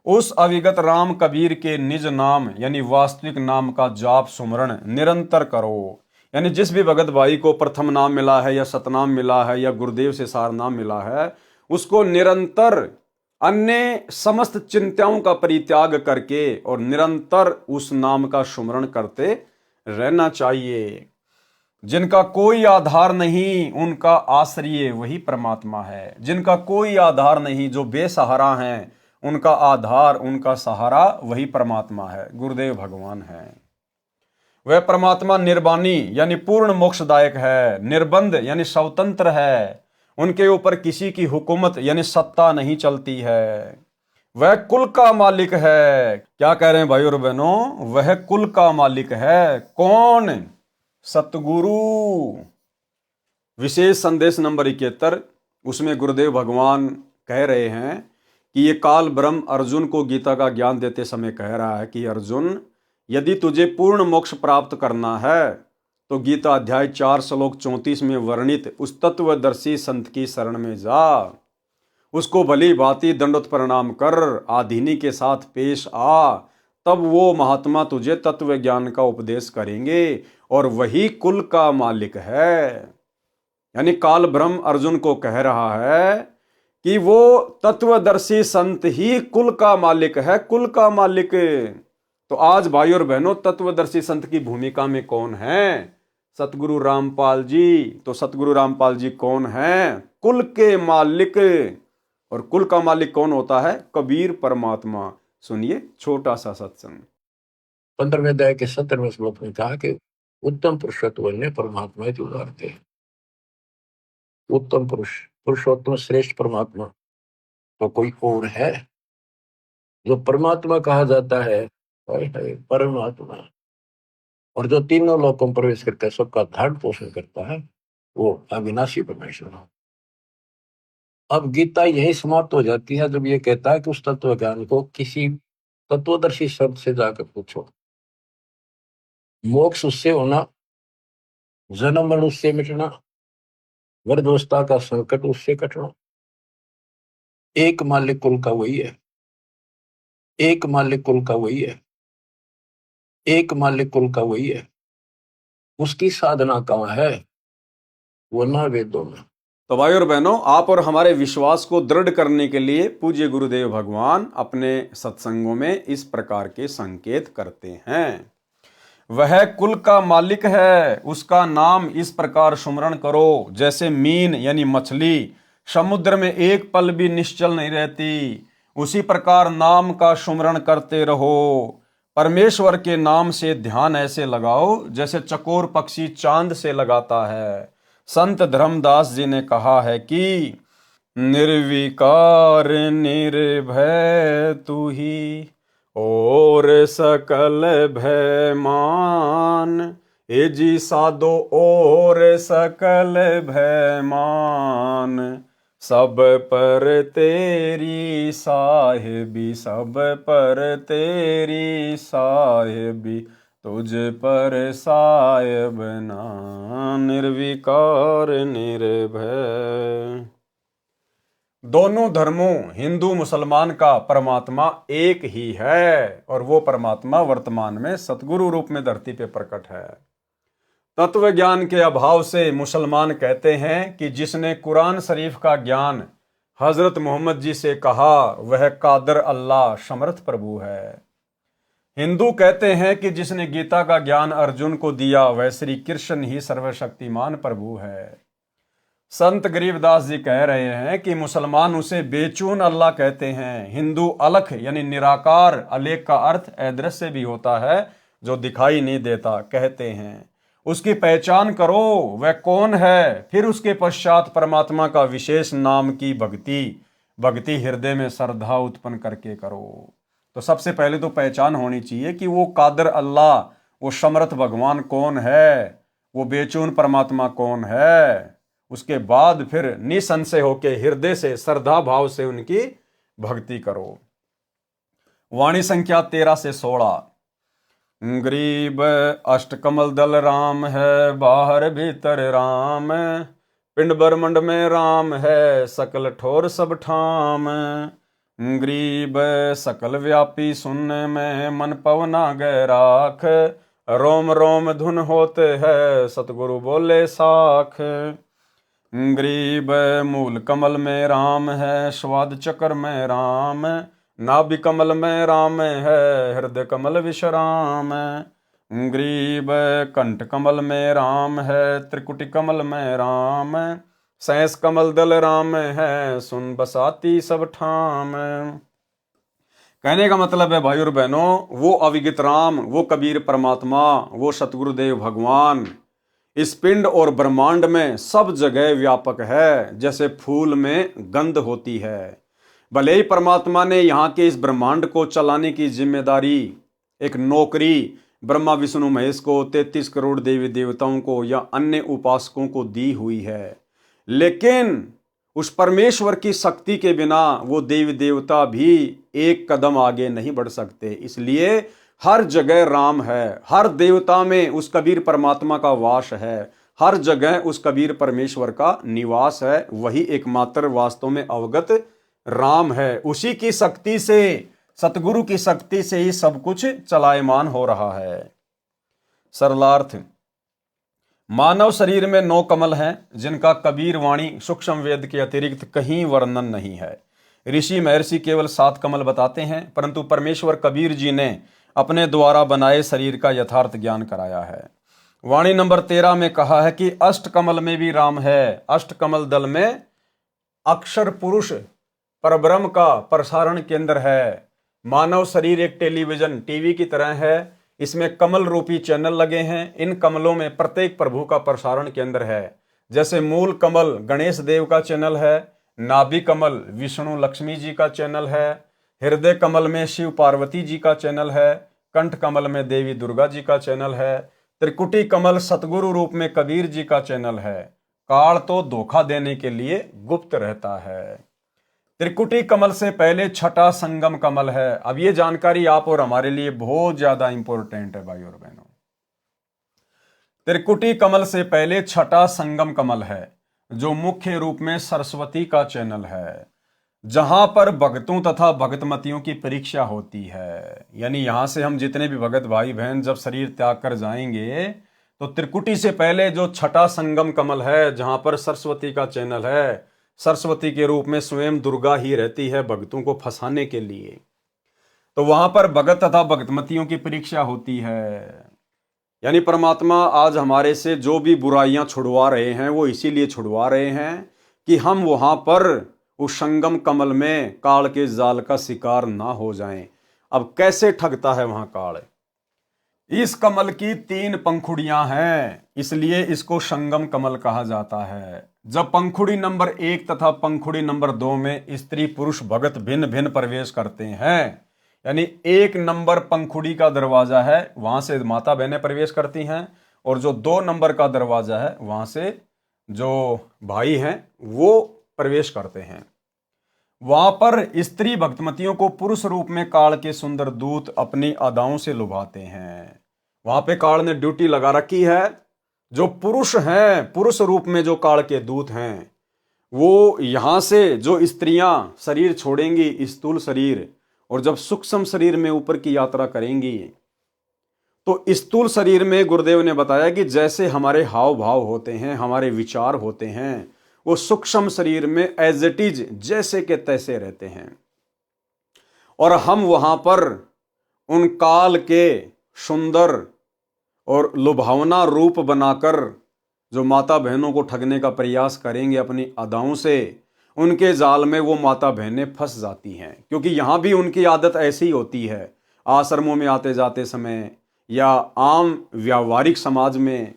उस अविगत राम कबीर के निज नाम यानी वास्तविक नाम का जाप सुमरण निरंतर करो। यानी जिस भी भगत भाई को प्रथम नाम मिला है या सतनाम मिला है या गुरुदेव से सार नाम मिला है, उसको निरंतर अन्य समस्त चिंताओं का परित्याग करके और निरंतर उस नाम का सुमरण करते रहना चाहिए। जिनका कोई आधार नहीं, उनका आश्रय वही परमात्मा है। जिनका कोई आधार नहीं, जो बेसहारा हैं, उनका आधार, उनका सहारा वही परमात्मा है, गुरुदेव भगवान है। वह परमात्मा निर्वाणी यानी पूर्ण मोक्षदायक है, निर्बंध यानी स्वतंत्र है, उनके ऊपर किसी की हुकूमत यानी सत्ता नहीं चलती है। वह कुल का मालिक है। क्या कह रहे हैं भाई और बहनों? वह कुल का मालिक है। कौन? सतगुरु। विशेष संदेश नंबर 71, उसमें गुरुदेव भगवान कह रहे हैं कि ये काल ब्रह्म अर्जुन को गीता का ज्ञान देते समय कह रहा है कि अर्जुन, यदि तुझे पूर्ण मोक्ष प्राप्त करना है तो गीता अध्याय 4 श्लोक 34 में वर्णित उस तत्वदर्शी संत की शरण में जा, उसको भली भांति दंडोत प्रणाम कर, आधीनी के साथ पेश आ, तब वो महात्मा तुझे तत्व ज्ञान का उपदेश करेंगे और वही कुल का मालिक है। यानी काल ब्रह्म अर्जुन को कह रहा है कि वो तत्वदर्शी संत ही कुल का मालिक है, कुल का मालिक। तो आज भाई और बहनों, तत्वदर्शी संत की भूमिका में कौन है? सतगुरु रामपाल जी। तो सतगुरु रामपाल जी कौन है? कुल के मालिक। और कुल का मालिक कौन होता है? कबीर परमात्मा। सुनिए छोटा सा सत्संग। 15वें अध्याय के 17वें श्लोक में कहा कि उत्तम पुरुषत्व ने परमात्मा ही उदारते। उत्तम पुरुष, पुरुषोत्तम श्रेष्ठ परमात्मा तो कोई और है? जो परमात्मा कहा जाता है, परमात्मा, और जो तीनों लोकों में प्रवेश करके सबका धारण पोषण करता है, वो अविनाशी परमेश्वर। अब गीता यही समाप्त हो जाती है जब ये कहता है कि उस तत्व ज्ञान को किसी तत्वदर्शी शब्द से जाकर पूछो। मोक्ष उससे होना, जन्म मरण उससे मिटना, वृद्धावस्था का संकट उससे कटना। एक मालिक कुल का वही है, एक मालिक कुल का वही है, एक मालिक कुल का वही है। उसकी साधना कहाँ है? वो ना वेदों में। तो भाई और बहनों, आप और हमारे विश्वास को दृढ़ करने के लिए पूज्य गुरुदेव भगवान अपने सत्संगों में इस प्रकार के संकेत करते हैं। वह कुल का मालिक है, उसका नाम इस प्रकार सुमरण करो जैसे मीन यानी मछली समुद्र में एक पल भी निश्चल नहीं रहती, उसी प्रकार नाम का सुमरण करते रहो। परमेश्वर के नाम से ध्यान ऐसे लगाओ जैसे चकोर पक्षी चांद से लगाता है। संत धर्मदास जी ने कहा है कि निर्विकार निर्भय तू ही और सकल भय मान, ए जी साधो और सकल भय मान, सब पर तेरी साहिबी, सब पर तेरी साहिबी, तुझ पर साहिब ना, निर्विकार निर्भय। दोनों धर्मों हिंदू मुसलमान का परमात्मा एक ही है और वो परमात्मा वर्तमान में सतगुरु रूप में धरती पे प्रकट है। तत्व ज्ञान के अभाव से मुसलमान कहते हैं कि जिसने कुरान शरीफ का ज्ञान हजरत मोहम्मद जी से कहा वह कादर अल्लाह समर्थ प्रभु है। हिंदू कहते हैं कि जिसने गीता का ज्ञान अर्जुन को दिया वह श्री कृष्ण ही सर्वशक्तिमान प्रभु है। संत गरीबदास जी कह रहे हैं कि मुसलमान उसे बेचून अल्लाह कहते हैं। हिंदू अलख यानी निराकार, अलेख का अर्थ अदृश्य भी होता है, जो दिखाई नहीं देता, कहते हैं। उसकी पहचान करो वह कौन है, फिर उसके पश्चात परमात्मा का विशेष नाम की भक्ति हृदय में श्रद्धा उत्पन्न करके करो। तो सबसे पहले तो पहचान होनी चाहिए कि वो कादर अल्लाह, वो समर्थ भगवान कौन है, वो बेचून परमात्मा कौन है। उसके बाद फिर निसंशय होके हृदय से श्रद्धा भाव से उनकी भक्ति करो। वाणी संख्या 13 से 16। गरीब अष्टकमल दल राम है, बाहर भीतर राम, पिंड ब्रह्मंड में राम है, सकल ठोर सब ठाम। गरीब सकल व्यापी सुनने में, मन पवना गए राख, रोम रोम धुन होते है, सतगुरु बोले साख। गरीब मूल कमल में राम है, स्वाद चक्र में राम, नाभि कमल में राम है, हृदय कमल विश्राम। गरीब कंठ कमल में राम है, त्रिकुटी कमल में राम, सैंस कमल दल राम है, सुन बसाती सब ठाम। कहने का मतलब है भाई और बहनों, वो अविगित राम, वो कबीर परमात्मा, वो सतगुरुदेव भगवान इस पिंड और ब्रह्मांड में सब जगह व्यापक है। जैसे फूल में गंध होती है, भले ही परमात्मा ने यहाँ के इस ब्रह्मांड को चलाने की जिम्मेदारी, एक नौकरी ब्रह्मा विष्णु महेश को, 33 करोड़ देवी देवताओं को या अन्य उपासकों को दी हुई है, लेकिन उस परमेश्वर की शक्ति के बिना वो देवी देवता भी एक कदम आगे नहीं बढ़ सकते। इसलिए हर जगह राम है, हर देवता में उस कबीर परमात्मा का वास है, हर जगह उस कबीर परमेश्वर का निवास है। वही एकमात्र वास्तव में अवगत राम है। उसी की शक्ति से, सतगुरु की शक्ति से ही सब कुछ चलायमान हो रहा है। सरलार्थ, मानव शरीर में 9 कमल हैं, जिनका कबीर वाणी सूक्ष्म वेद के अतिरिक्त कहीं वर्णन नहीं है। ऋषि महर्षि केवल 7 कमल बताते हैं, परंतु परमेश्वर कबीर जी ने अपने द्वारा बनाए शरीर का यथार्थ ज्ञान कराया है। वाणी नंबर 13 में कहा है कि अष्ट कमल में भी राम है। अष्ट कमल दल में अक्षर पुरुष परब्रह्म का प्रसारण केंद्र है। मानव शरीर एक टेलीविजन टीवी की तरह है। इसमें कमल रूपी चैनल लगे हैं। इन कमलों में प्रत्येक प्रभु का प्रसारण केंद्र है। जैसे मूल कमल गणेश देव का चैनल है, नाभि कमल विष्णु लक्ष्मी जी का चैनल है, हृदय कमल में शिव पार्वती जी का चैनल है, कंठ कमल में देवी दुर्गा जी का चैनल है, त्रिकुटी कमल सतगुरु रूप में कबीर जी का चैनल है। काल तो धोखा देने के लिए गुप्त रहता है। त्रिकुटी कमल से पहले छठा संगम कमल है। अब ये जानकारी आप और हमारे लिए बहुत ज्यादा इंपॉर्टेंट है भाई और बहनों। त्रिकुटी कमल से पहले छठा संगम कमल है, जो मुख्य रूप में सरस्वती का चैनल है, जहां पर भक्तों तथा भक्तमतियों की परीक्षा होती है। यानी यहां से हम जितने भी भगत भाई बहन जब शरीर त्याग कर जाएंगे, तो त्रिकुटी से पहले जो छठा संगम कमल है, जहां पर सरस्वती का चैनल है, सरस्वती के रूप में स्वयं दुर्गा ही रहती है भक्तों को फंसाने के लिए, तो वहां पर भगत तथा भक्तमतियों की परीक्षा होती है। यानी परमात्मा आज हमारे से जो भी बुराइयां छुड़वा रहे हैं, वो इसीलिए छुड़वा रहे हैं कि हम वहां पर उस संगम कमल में काल के जाल का शिकार ना हो जाएं। अब कैसे ठगता है वहां काल? इस कमल की 3 पंखुड़ियां हैं, इसलिए इसको संगम कमल कहा जाता है। जब पंखुड़ी नंबर 1 तथा पंखुड़ी नंबर 2 में स्त्री पुरुष भगत भिन्न भिन्न प्रवेश करते हैं, यानी 1 नंबर पंखुड़ी का दरवाजा है, वहां से माता बहनें प्रवेश करती हैं, और जो 2 नंबर का दरवाजा है, वहां से जो भाई हैं वो प्रवेश करते हैं। वहां पर स्त्री भक्तमतियों को पुरुष रूप में काल के सुंदर दूत अपनी अदाओं से लुभाते हैं। वहां पे काल ने ड्यूटी लगा रखी है। जो पुरुष हैं, पुरुष रूप में जो काल के दूत हैं, वो यहां से जो स्त्रियां शरीर छोड़ेंगी, स्थूल शरीर, और जब सूक्ष्म शरीर में ऊपर की यात्रा करेंगी, तो स्थूल शरीर में गुरुदेव ने बताया कि जैसे हमारे हाव भाव होते हैं, हमारे विचार होते हैं, वो सूक्ष्म शरीर में एज इट इज जैसे के तैसे रहते हैं। और हम वहां पर उन काल के सुंदर और लुभावना रूप बनाकर जो माता बहनों को ठगने का प्रयास करेंगे अपनी अदाओं से, उनके जाल में वो माता बहनें फंस जाती हैं। क्योंकि यहाँ भी उनकी आदत ऐसी होती है, आश्रमों में आते जाते समय या आम व्यावहारिक समाज में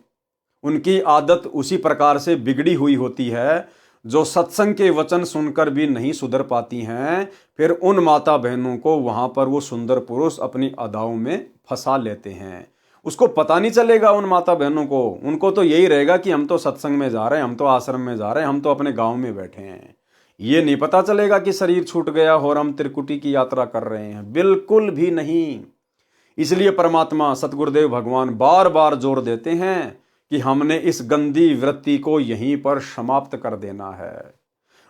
उनकी आदत उसी प्रकार से बिगड़ी हुई होती है। जो सत्संग के वचन सुनकर भी नहीं सुधर पाती हैं, फिर उन माता बहनों को वहां पर वो सुंदर पुरुष अपनी अदाओं में फंसा लेते हैं। उसको पता नहीं चलेगा उन माता बहनों को, उनको तो यही रहेगा कि हम तो सत्संग में जा रहे हैं, हम तो आश्रम में जा रहे हैं, हम तो अपने गांव में बैठे हैं। ये नहीं पता चलेगा कि शरीर छूट गया और हम त्रिकुटी की यात्रा कर रहे हैं, बिल्कुल भी नहीं। इसलिए परमात्मा सतगुरुदेव भगवान बार बार जोर देते हैं कि हमने इस गंदी वृत्ति को यहीं पर समाप्त कर देना है।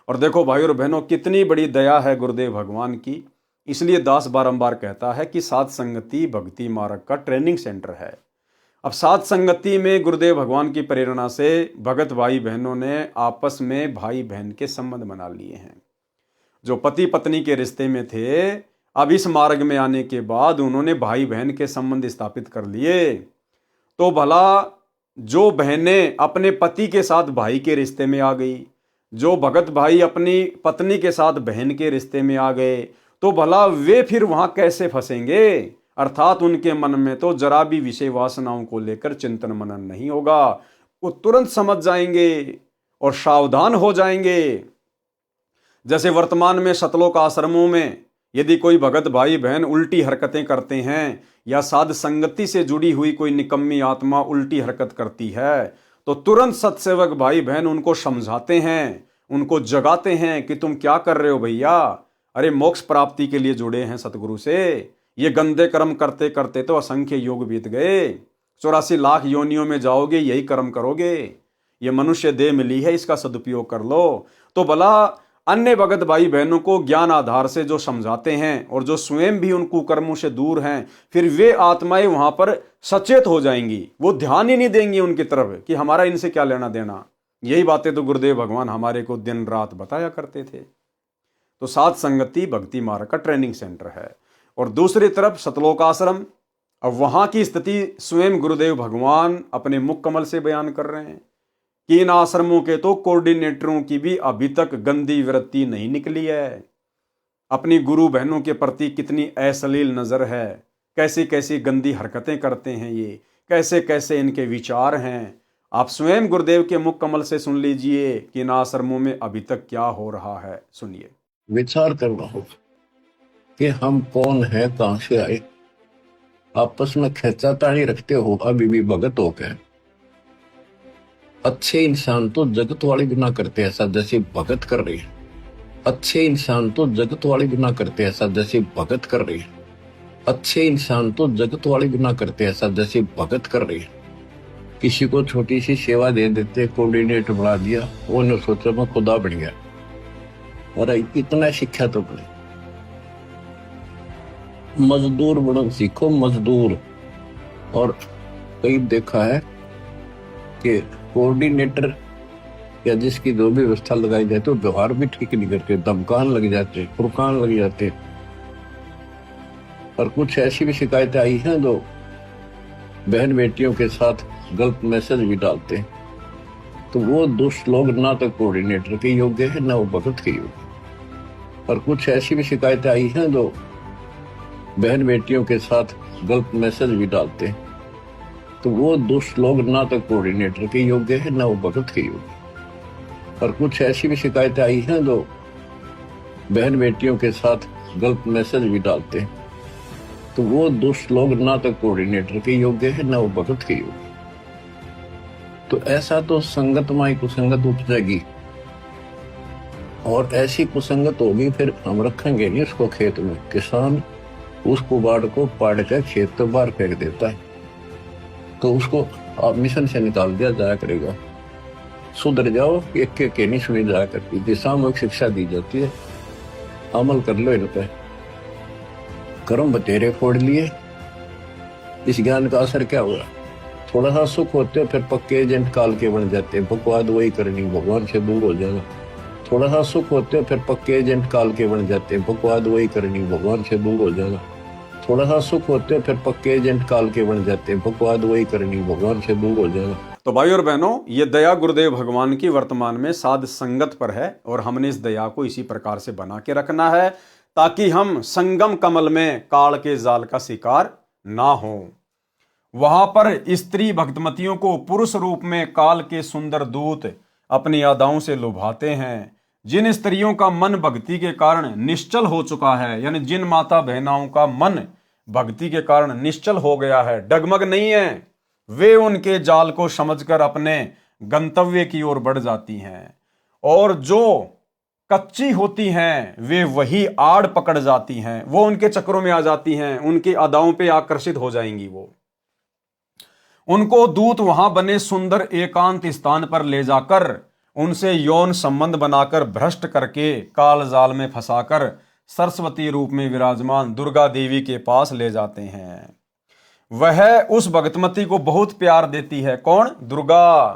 और देखो भाई और बहनों, कितनी बड़ी दया है गुरुदेव भगवान की। इसलिए दास बारंबार कहता है कि साध संगति भक्ति मार्ग का ट्रेनिंग सेंटर है। अब साध संगति में गुरुदेव भगवान की प्रेरणा से भगत भाई बहनों ने आपस में भाई बहन के संबंध बना लिए हैं। जो पति पत्नी के रिश्ते में थे, अब इस मार्ग में आने के बाद उन्होंने भाई बहन के संबंध स्थापित कर लिए। तो भला जो बहनें अपने पति के साथ भाई के रिश्ते में आ गई, जो भगत भाई अपनी पत्नी के साथ बहन के रिश्ते में आ गए, तो भला वे फिर वहां कैसे फंसेंगे? अर्थात उनके मन में तो जरा भी विषय वासनाओं को लेकर चिंतन मनन नहीं होगा। वो तुरंत समझ जाएंगे और सावधान हो जाएंगे जैसे वर्तमान में शतलोक आश्रमों में यदि कोई भगत भाई बहन उल्टी हरकतें करते हैं या साध संगति से जुड़ी हुई कोई निकम्मी आत्मा उल्टी हरकत करती है तो तुरंत सत्सेवक भाई बहन उनको समझाते हैं, उनको जगाते हैं कि तुम क्या कर रहे हो भैया, अरे मोक्ष प्राप्ति के लिए जुड़े हैं सतगुरु से, ये गंदे कर्म करते करते तो असंख्य योग बीत गए, 84 लाख योनियों में जाओगे, यही कर्म करोगे, ये मनुष्य देह मिली है, इसका सदुपयोग कर लो। तो भला अन्य भगत भाई बहनों को ज्ञान आधार से जो समझाते हैं और जो स्वयं भी उन कुकर्मों से दूर हैं, फिर वे आत्माएं वहां पर सचेत हो जाएंगी, वो ध्यान ही नहीं देंगी उनकी तरफ कि हमारा इनसे क्या लेना देना। यही बातें तो गुरुदेव भगवान हमारे को दिन रात बताया करते थे। तो साध संगति भक्ति मार्ग का ट्रेनिंग सेंटर है। और दूसरी तरफ सतलोक आश्रम, अब वहां की स्थिति स्वयं गुरुदेव भगवान अपने मुख कमल से बयान कर रहे हैं कि इन आश्रमों के तो कोऑर्डिनेटरों की भी अभी तक गंदी वृत्ति नहीं निकली है। अपनी गुरु बहनों के प्रति कितनी अश्लील नजर है, कैसी कैसी गंदी हरकतें करते हैं ये, कैसे कैसे इनके विचार हैं। आप स्वयं गुरुदेव के मुख कमल से सुन लीजिए कि इन आश्रमों में अभी तक क्या हो रहा है। सुनिए। विचार करना होगा कि हम कौन है, कहां से आए। आपस में खेचातानी रखते हो अभी भी भगत हो गए। अच्छे इंसान तो जगत वाले गुनाह करते ऐसा जैसे भगत कर रही है। अच्छे इंसान तो जगत वाले गुनाह करते ऐसा जैसे भगत कर रही है। अच्छे इंसान तो जगत वाले गुनाह करते ऐसा जैसे भगत कर रही है। किसी को छोटी सी सेवा दे देते, कोऑर्डिनेटर बना दिया, वो ने सोचा मैं खुदा बन गया। और इतना शिक्षा तो बने, मजदूर बनो सीखो, मजदूर। और कई देखा है कि कोऑर्डिनेटर या जिसकी जो भी व्यवस्था लगाई जाए तो व्यवहार भी ठीक नहीं करते, धमकान लग जाते, फुरकान लग जाते। और कुछ ऐसी भी शिकायतें आई हैं जो बहन बेटियों के साथ गलत मैसेज भी डालते हैं। तो वो दुष्ट लोग ना तो कोऑर्डिनेटर के योग्य है ना वो भगत के योग्य। और कुछ ऐसी भी शिकायतें आई हैं जो बहन बेटियों के साथ गलत मैसेज भी डालते हैं। तो वो दुष्ट लोग ना तो कोऑर्डिनेटर के योग्य है ना वो भगत के योग्य। और कुछ ऐसी भी शिकायतें आई हैं जो बहन बेटियों के साथ गलत मैसेज भी डालते हैं। तो वो दुष्ट लोग ना तो कोऑर्डिनेटर के योग्य है ना वो भगत के योग्य। तो ऐसा तो संगत माई कुसंगत उपजेगी, और ऐसी कुसंगत होगी फिर हम रखेंगे नहीं उसको खेत में। किसान उस कुबाड़ को पाड़ कर खेत तो बाहर फेंक देता है, तो उसको आप मिशन से निकाल दिया जाया करेगा। सुधर जाओ, एक के नहीं सुनी जाया करती थी, सामूहिक शिक्षा दी जाती है, अमल कर लो इन पे। कर्म बतेरे फोड़ लिए, इस ज्ञान का असर क्या हुआ? थोड़ा सा सुख होते हो फिर पक्के एजेंट काल के बन जाते हैं, बकवाद वही करनी, भगवान से दूर हो जाना। थोड़ा सा सुख होते हो फिर पक्के एजेंट काल के बन जाते हैं, बकवाद वही करनी, भगवान से दूर हो जाना। थोड़ा सा सुख होते हो फिर पक्के एजेंट काल के बन जाते हैं, बकवाद वही करनी, भगवान से दूर हो जाना। तो भाई और बहनों, ये दया गुरुदेव भगवान की वर्तमान में साध संगत पर है और हमने इस दया को इसी प्रकार से बना के रखना है ताकि हम संगम कमल में काल के जाल का शिकार ना हो। वहां पर स्त्री भक्तमतियों को पुरुष रूप में काल के सुंदर दूत अपनी अदाओं से लुभाते हैं। जिन स्त्रियों का मन भक्ति के कारण निश्चल हो चुका है, यानी जिन माता बहनाओं का मन भक्ति के कारण निश्चल हो गया है, डगमग नहीं है, वे उनके जाल को समझकर अपने गंतव्य की ओर बढ़ जाती हैं। और जो कच्ची होती हैं वे वही आड़ पकड़ जाती हैं, वो उनके चक्रों में आ जाती हैं, उनकी अदाओं पे आकर्षित हो जाएंगी। वो उनको दूत वहां बने सुंदर एकांत स्थान पर ले जाकर उनसे यौन संबंध बनाकर भ्रष्ट करके काल जाल में फंसाकर सरस्वती रूप में विराजमान दुर्गा देवी के पास ले जाते हैं। वह उस भगतमती को बहुत प्यार देती है, कौन? दुर्गा,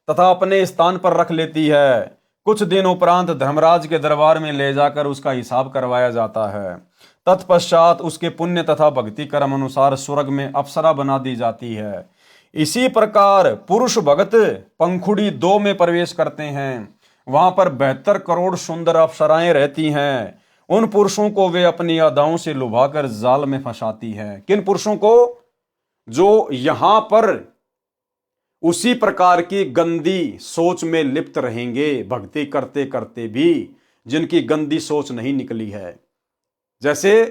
तथा अपने स्थान पर रख लेती है। कुछ दिन उपरांत धर्मराज के दरबार में ले जाकर उसका हिसाब करवाया जाता है। तत्पश्चात उसके पुण्य तथा भक्ति कर्म अनुसार स्वर्ग में अप्सरा बना दी जाती है। इसी प्रकार पुरुष भगत पंखुड़ी 2 में प्रवेश करते हैं। वहां पर 72 करोड़ सुंदर अप्सराएं रहती हैं। उन पुरुषों को वे अपनी अदाओं से लुभाकर जाल में फंसाती हैं। किन पुरुषों को? जो यहां पर उसी प्रकार की गंदी सोच में लिप्त रहेंगे, भक्ति करते करते भी जिनकी गंदी सोच नहीं निकली है। जैसे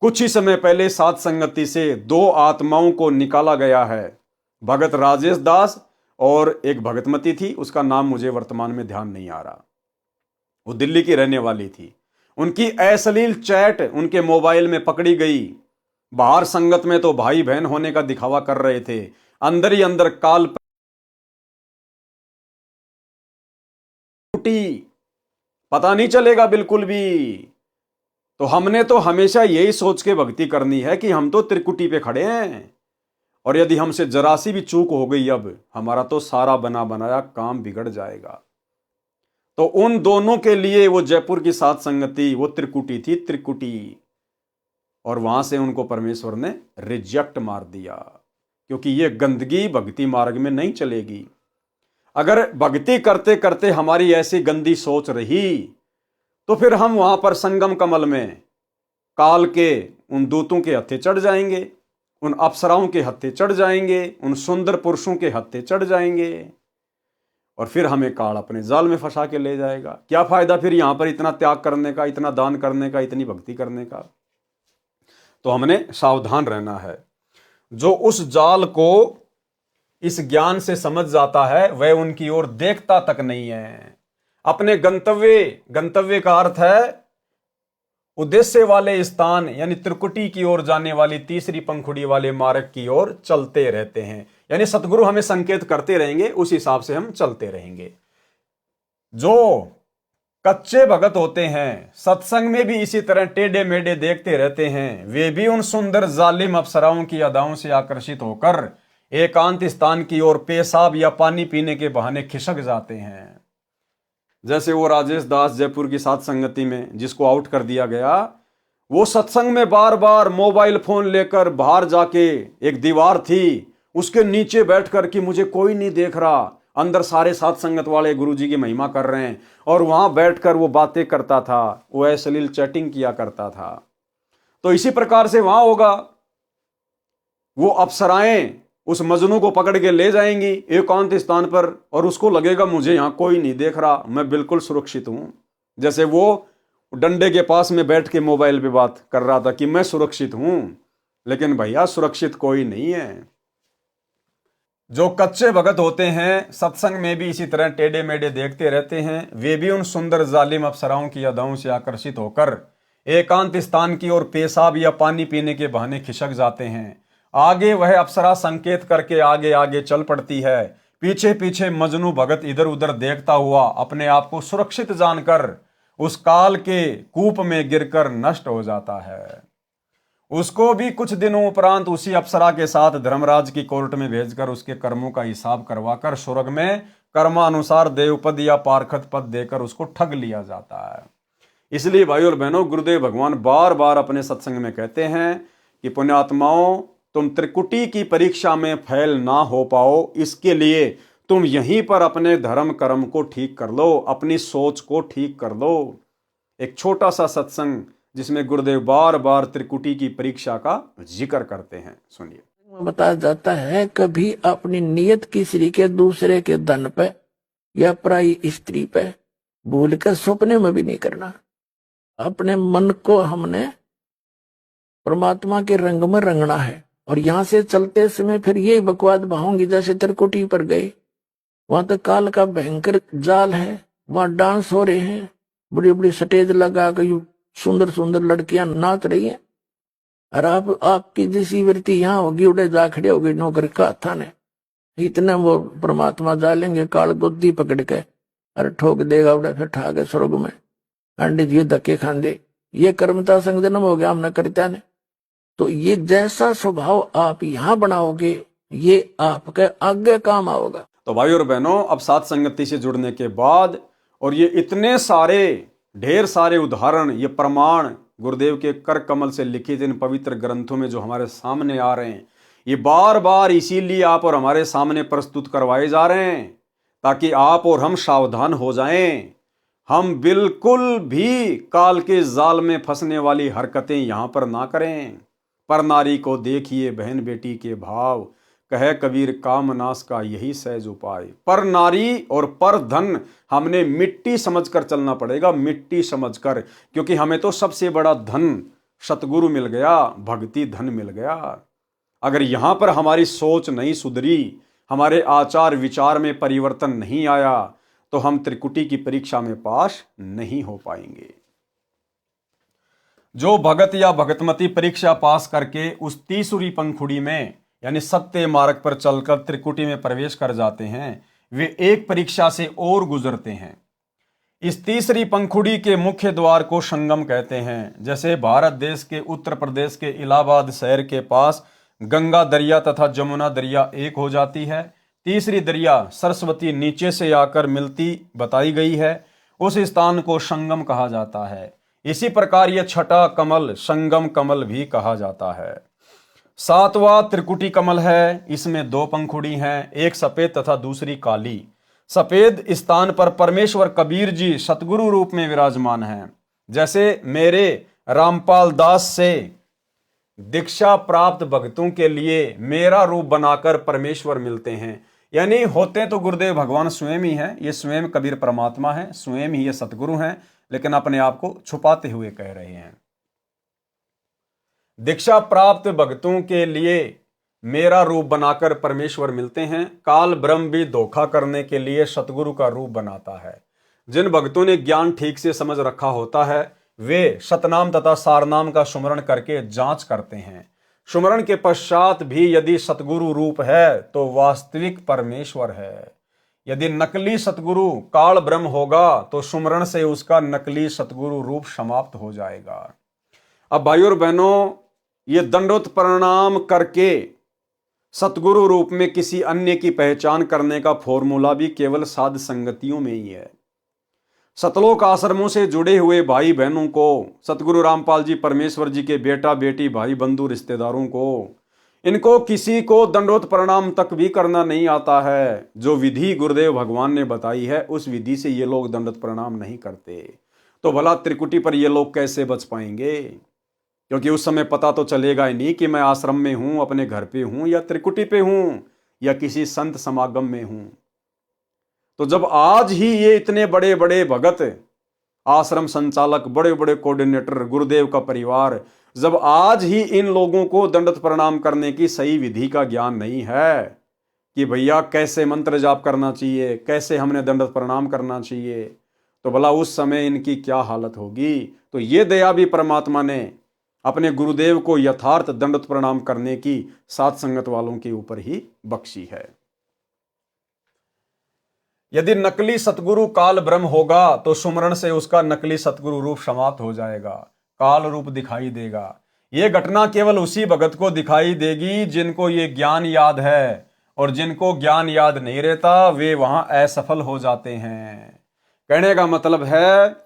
कुछ ही समय पहले सात संगति से दो आत्माओं को निकाला गया है, भगत राजेश दास और एक भगतमती थी, उसका नाम मुझे वर्तमान में ध्यान नहीं आ रहा। वो दिल्ली की रहने वाली थी। उनकी अश्लील चैट उनके मोबाइल में पकड़ी गई। बाहर संगत में तो भाई बहन होने का दिखावा कर रहे थे, अंदर ही अंदर काल टूटी, पता नहीं चलेगा बिल्कुल भी। तो हमने तो हमेशा यही सोच के भक्ति करनी है कि हम तो त्रिकुटी पे खड़े हैं, और यदि हमसे जरा सी भी चूक हो गई अब हमारा तो सारा बना बनाया काम बिगड़ जाएगा। तो उन दोनों के लिए वो जयपुर की सात संगति वो त्रिकुटी थी, त्रिकुटी। और वहां से उनको परमेश्वर ने रिजेक्ट मार दिया, क्योंकि ये गंदगी भक्ति मार्ग में नहीं चलेगी। अगर भक्ति करते करते हमारी ऐसी गंदी सोच रही तो फिर हम वहां पर संगम कमल में काल के उन दूतों के हत्थे चढ़ जाएंगे, उन अप्सराओं के हत्थे चढ़ जाएंगे, उन सुंदर पुरुषों के हत्थे चढ़ जाएंगे, और फिर हमें काल अपने जाल में फंसा के ले जाएगा। क्या फायदा फिर यहां पर इतना त्याग करने का, इतना दान करने का, इतनी भक्ति करने का। तो हमने सावधान रहना है। जो उस जाल को इस ज्ञान से समझ जाता है वह उनकी ओर देखता तक नहीं है। अपने गंतव्य का अर्थ है उद्देश्य वाले स्थान, यानी त्रिकुटी की ओर जाने वाली तीसरी पंखुड़ी वाले मार्ग की ओर चलते रहते हैं। यानी सतगुरु हमें संकेत करते रहेंगे, उस हिसाब से हम चलते रहेंगे। जो कच्चे भगत होते हैं, सत्संग में भी इसी तरह टेढ़े मेढ़े देखते रहते हैं, वे भी उन सुंदर जालिम अप्सराओं की अदाओं से आकर्षित होकर एकांत स्थान की ओर पेशाब या पानी पीने के बहाने खिसक जाते हैं। जैसे वो राजेश दास जयपुर की सात संगति में जिसको आउट कर दिया गया, वो सत्संग में बार बार मोबाइल फोन लेकर बाहर जाके, एक दीवार थी उसके नीचे बैठकर कि मुझे कोई नहीं देख रहा, अंदर सारे सात संगत वाले गुरुजी की महिमा कर रहे हैं, और वहां बैठकर वो बातें करता था, वो अश्लील चैटिंग किया करता था। तो इसी प्रकार से वहां होगा, वो अप्सराएं उस मजनू को पकड़ के ले जाएंगी एकांत स्थान पर, और उसको लगेगा मुझे यहां कोई नहीं देख रहा, मैं बिल्कुल सुरक्षित हूं। जैसे वो डंडे के पास में बैठ के मोबाइल पे बात कर रहा था कि मैं सुरक्षित हूं, लेकिन भैया सुरक्षित कोई नहीं है। जो कच्चे भगत होते हैं, सत्संग में भी इसी तरह टेढ़े मेढ़े देखते रहते हैं, वे भी उन सुंदर जालिम अप्सराओं की अदाओं से आकर्षित होकर एकांत स्थान की ओर पेशाब या पानी पीने के बहाने खिसक जाते हैं। आगे वह अप्सरा संकेत करके आगे आगे चल पड़ती है, पीछे पीछे मजनू भगत इधर उधर देखता हुआ अपने आप को सुरक्षित जानकर उस काल के कूप में गिरकर नष्ट हो जाता है। उसको भी कुछ दिनों उपरांत उसी अप्सरा के साथ धर्मराज की कोर्ट में भेजकर उसके कर्मों का हिसाब करवाकर स्वर्ग में कर्मानुसार देवपद या पार्षद पद देकर उसको ठग लिया जाता है। इसलिए भाई और बहनों, गुरुदेव भगवान बार बार अपने सत्संग में कहते हैं कि पुण्यात्माओं, तुम त्रिकुटी की परीक्षा में फेल ना हो पाओ, इसके लिए तुम यहीं पर अपने धर्म कर्म को ठीक कर लो, अपनी सोच को ठीक कर लो। एक छोटा सा सत्संग जिसमें गुरुदेव बार बार त्रिकुटी की परीक्षा का जिक्र करते हैं, सुनिए। बताया जाता है कभी अपनी नियत किसी के दूसरे के धन पे या पराई स्त्री पे भूल कर सपने में भी नहीं करना। अपने मन को हमने परमात्मा के रंग में रंगना है, और यहाँ से चलते समय फिर ये बकवाद बहाऊंगी। जैसे त्रिकुटी पर गए, वहां तो काल का भयंकर जाल है, वहां डांस हो रहे हैं, बड़ी बड़ी स्टेज लगा कर सुंदर सुंदर लड़कियां नाच रही हैं, और आपकी जैसी वृत्ति यहाँ होगी, उड़े जा खड़े हो गई नौकर का था ने, इतने वो परमात्मा जालेंगे काल गोदी पकड़ के, अरे ठोक देगा उड़े, फिर ठा के स्वर्ग में अंडे जी धक्के खांदे। ये कर्मता संग जन्म हो गया हमने करता ने। तो ये जैसा स्वभाव आप यहाँ बनाओगे, ये आपके आगे काम आओगा। तो भाई और बहनों, अब सात संगति से जुड़ने के बाद, और ये इतने सारे ढेर सारे उदाहरण, ये प्रमाण गुरुदेव के कर कमल से लिखित इन पवित्र ग्रंथों में जो हमारे सामने आ रहे हैं, ये बार बार इसीलिए आप और हमारे सामने प्रस्तुत करवाए जा रहे हैं ताकि आप और हम सावधान हो जाएं। हम बिल्कुल भी काल के जाल में फंसने वाली हरकतें यहां पर ना करें। पर नारी को देखिए बहन बेटी के भाव, कहे कबीर काम नाश का यही सहज उपाय। पर नारी और पर धन हमने मिट्टी समझकर चलना पड़ेगा, मिट्टी समझकर, क्योंकि हमें तो सबसे बड़ा धन सतगुरु मिल गया, भक्ति धन मिल गया। अगर यहां पर हमारी सोच नहीं सुधरी, हमारे आचार विचार में परिवर्तन नहीं आया, तो हम त्रिकुटी की परीक्षा में पास नहीं हो पाएंगे। जो भगत या भगतमती परीक्षा पास करके उस तीसरी पंखुड़ी में यानी सत्य मार्ग पर चलकर त्रिकुटी में प्रवेश कर जाते हैं, वे एक परीक्षा से और गुजरते हैं। इस तीसरी पंखुड़ी के मुख्य द्वार को संगम कहते हैं। जैसे भारत देश के उत्तर प्रदेश के इलाहाबाद शहर के पास गंगा दरिया तथा जमुना दरिया एक हो जाती है, तीसरी दरिया सरस्वती नीचे से आकर मिलती बताई गई है, उस स्थान को संगम कहा जाता है। इसी प्रकार यह छठा कमल संगम कमल भी कहा जाता है। सातवां त्रिकुटी कमल है, इसमें दो पंखुड़ी हैं, एक सफेद तथा दूसरी काली। सफेद स्थान पर परमेश्वर कबीर जी सतगुरु रूप में विराजमान हैं। जैसे मेरे रामपाल दास से दीक्षा प्राप्त भक्तों के लिए मेरा रूप बनाकर परमेश्वर मिलते हैं, यानी होते तो गुरुदेव भगवान स्वयं ही हैं, ये स्वयं कबीर परमात्मा है, स्वयं ही ये सतगुरु हैं, लेकिन अपने आप को छुपाते हुए कह रहे हैं। दीक्षा प्राप्त भक्तों के लिए मेरा रूप बनाकर परमेश्वर मिलते हैं। काल ब्रह्म भी धोखा करने के लिए सतगुरु का रूप बनाता है। जिन भक्तों ने ज्ञान ठीक से समझ रखा होता है, वे सतनाम तथा सारनाम का सुमरण करके जांच करते हैं। सुमरण के पश्चात भी यदि सतगुरु रूप है तो वास्तविक परमेश्वर है। यदि नकली सतगुरु काल ब्रह्म होगा तो सुमरण से उसका नकली सतगुरु रूप समाप्त हो जाएगा। अब भाइयों और बहनों, ये दंडोत प्रणाम करके सतगुरु रूप में किसी अन्य की पहचान करने का फॉर्मूला भी केवल साध संगतियों में ही है। सतलोक आश्रमों से जुड़े हुए भाई बहनों को, सतगुरु रामपाल जी परमेश्वर जी के बेटा बेटी भाई बंधु रिश्तेदारों को, इनको किसी को दंडोत प्रणाम तक भी करना नहीं आता है। जो विधि गुरुदेव भगवान ने बताई है उस विधि से ये लोग दंडोत प्रणाम नहीं करते, तो भला त्रिकुटी पर ये लोग कैसे बच पाएंगे? क्योंकि उस समय पता तो चलेगा ही नहीं कि मैं आश्रम में हूं, अपने घर पे हूं, या त्रिकुटी पे हूं, या किसी संत समागम में हूं। तो जब आज ही ये इतने बड़े बड़े भगत, आश्रम संचालक, बड़े बड़े कोऑर्डिनेटर, गुरुदेव का परिवार, जब आज ही इन लोगों को दंडोत प्रणाम करने की सही विधि का ज्ञान नहीं है कि भैया कैसे मंत्र जाप करना चाहिए, कैसे हमने दंडोत प्रणाम करना चाहिए, तो भला उस समय इनकी क्या हालत होगी। तो ये दया भी परमात्मा ने अपने गुरुदेव को यथार्थ दंडोत प्रणाम करने की साथ संगत वालों के ऊपर ही बख्शी है। यदि नकली सतगुरु काल ब्रह्म होगा तो सुमरण से उसका नकली सतगुरु रूप समाप्त हो जाएगा, काल रूप दिखाई देगा। यह घटना केवल उसी भगत को दिखाई देगी जिनको ये ज्ञान याद है, और जिनको ज्ञान याद नहीं रहता वे वहां असफल हो जाते हैं। कहने का मतलब है,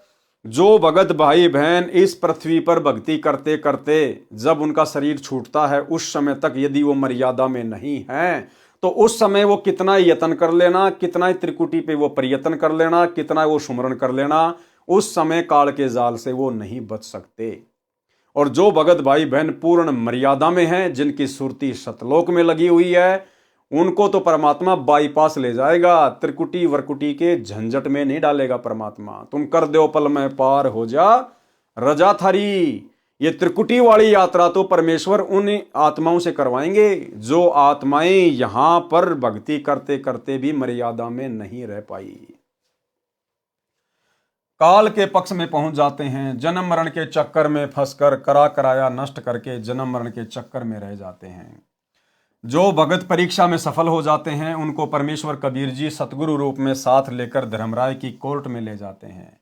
जो भगत भाई बहन इस पृथ्वी पर भक्ति करते करते जब उनका शरीर छूटता है, उस समय तक यदि वो मर्यादा में नहीं है, तो उस समय वो कितना यत्न कर लेना, कितना ही त्रिकुटी पे वो प्रयत्न कर लेना, कितना वो सुमरण कर लेना, उस समय काल के जाल से वो नहीं बच सकते। और जो भगत भाई बहन पूर्ण मर्यादा में हैं, जिनकी सुरती सतलोक में लगी हुई है, उनको तो परमात्मा बाईपास ले जाएगा, त्रिकुटी वरकुटी के झंझट में नहीं डालेगा परमात्मा। तुम कर दो पल में पार हो जा रजा थारी। ये त्रिकुटी वाली यात्रा तो परमेश्वर उन आत्माओं से करवाएंगे जो आत्माएं यहां पर भक्ति करते करते भी मर्यादा में नहीं रह पाई, काल के पक्ष में पहुंच जाते हैं, जन्म मरण के चक्कर में फंसकर करा कराया नष्ट करके जन्म मरण के चक्कर में रह जाते हैं। जो भगत परीक्षा में सफल हो जाते हैं उनको परमेश्वर कबीर जी सतगुरु रूप में साथ लेकर धर्मराय की कोर्ट में ले जाते हैं।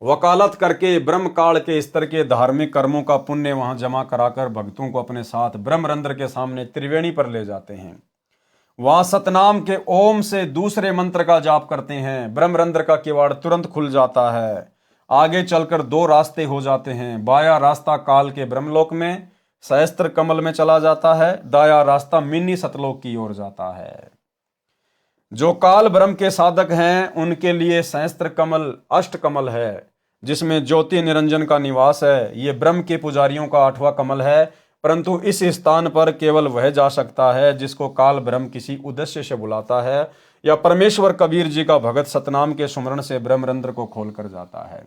वकालत करके ब्रह्म काल के स्तर के धार्मिक कर्मों का पुण्य वहां जमा कराकर भक्तों को अपने साथ ब्रह्मरंध्र के सामने त्रिवेणी पर ले जाते हैं। वहां सतनाम के ओम से दूसरे मंत्र का जाप करते हैं, ब्रह्मरंध्र का किवाड़ तुरंत खुल जाता है। आगे चलकर दो रास्ते हो जाते हैं, बाया रास्ता काल के ब्रह्मलोक में सहस्त्र कमल में चला जाता है, दाया रास्ता मिनी सतलोक की ओर जाता है। जो काल ब्रह्म के साधक हैं उनके लिए सहस्त्र कमल अष्ट कमल है, जिसमें ज्योति निरंजन का निवास है। ये ब्रह्म के पुजारियों का 8वां कमल है, परंतु इस स्थान पर केवल वह जा सकता है जिसको काल ब्रह्म किसी उद्देश्य से बुलाता है, या परमेश्वर कबीर जी का भगत सतनाम के सुमरण से ब्रह्मरंध्र को खोल कर जाता है।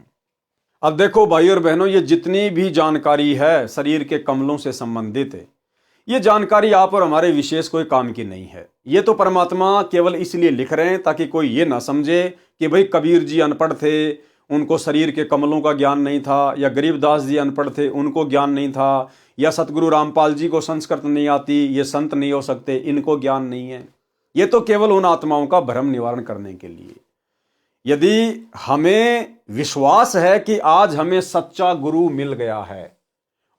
अब देखो भाई और बहनों, ये जितनी भी जानकारी है शरीर के कमलों से संबंधित है, ये जानकारी आप और हमारे विशेष कोई काम की नहीं है। ये तो परमात्मा केवल इसलिए लिख रहे हैं ताकि कोई ये ना समझे कि भाई कबीर जी अनपढ़ थे, उनको शरीर के कमलों का ज्ञान नहीं था, या गरीबदास जी अनपढ़ थे, उनको ज्ञान नहीं था, या सतगुरु रामपाल जी को संस्कृत नहीं आती, ये संत नहीं हो सकते, इनको ज्ञान नहीं है। ये तो केवल उन आत्माओं का भ्रम निवारण करने के लिए। यदि हमें विश्वास है कि आज हमें सच्चा गुरु मिल गया है,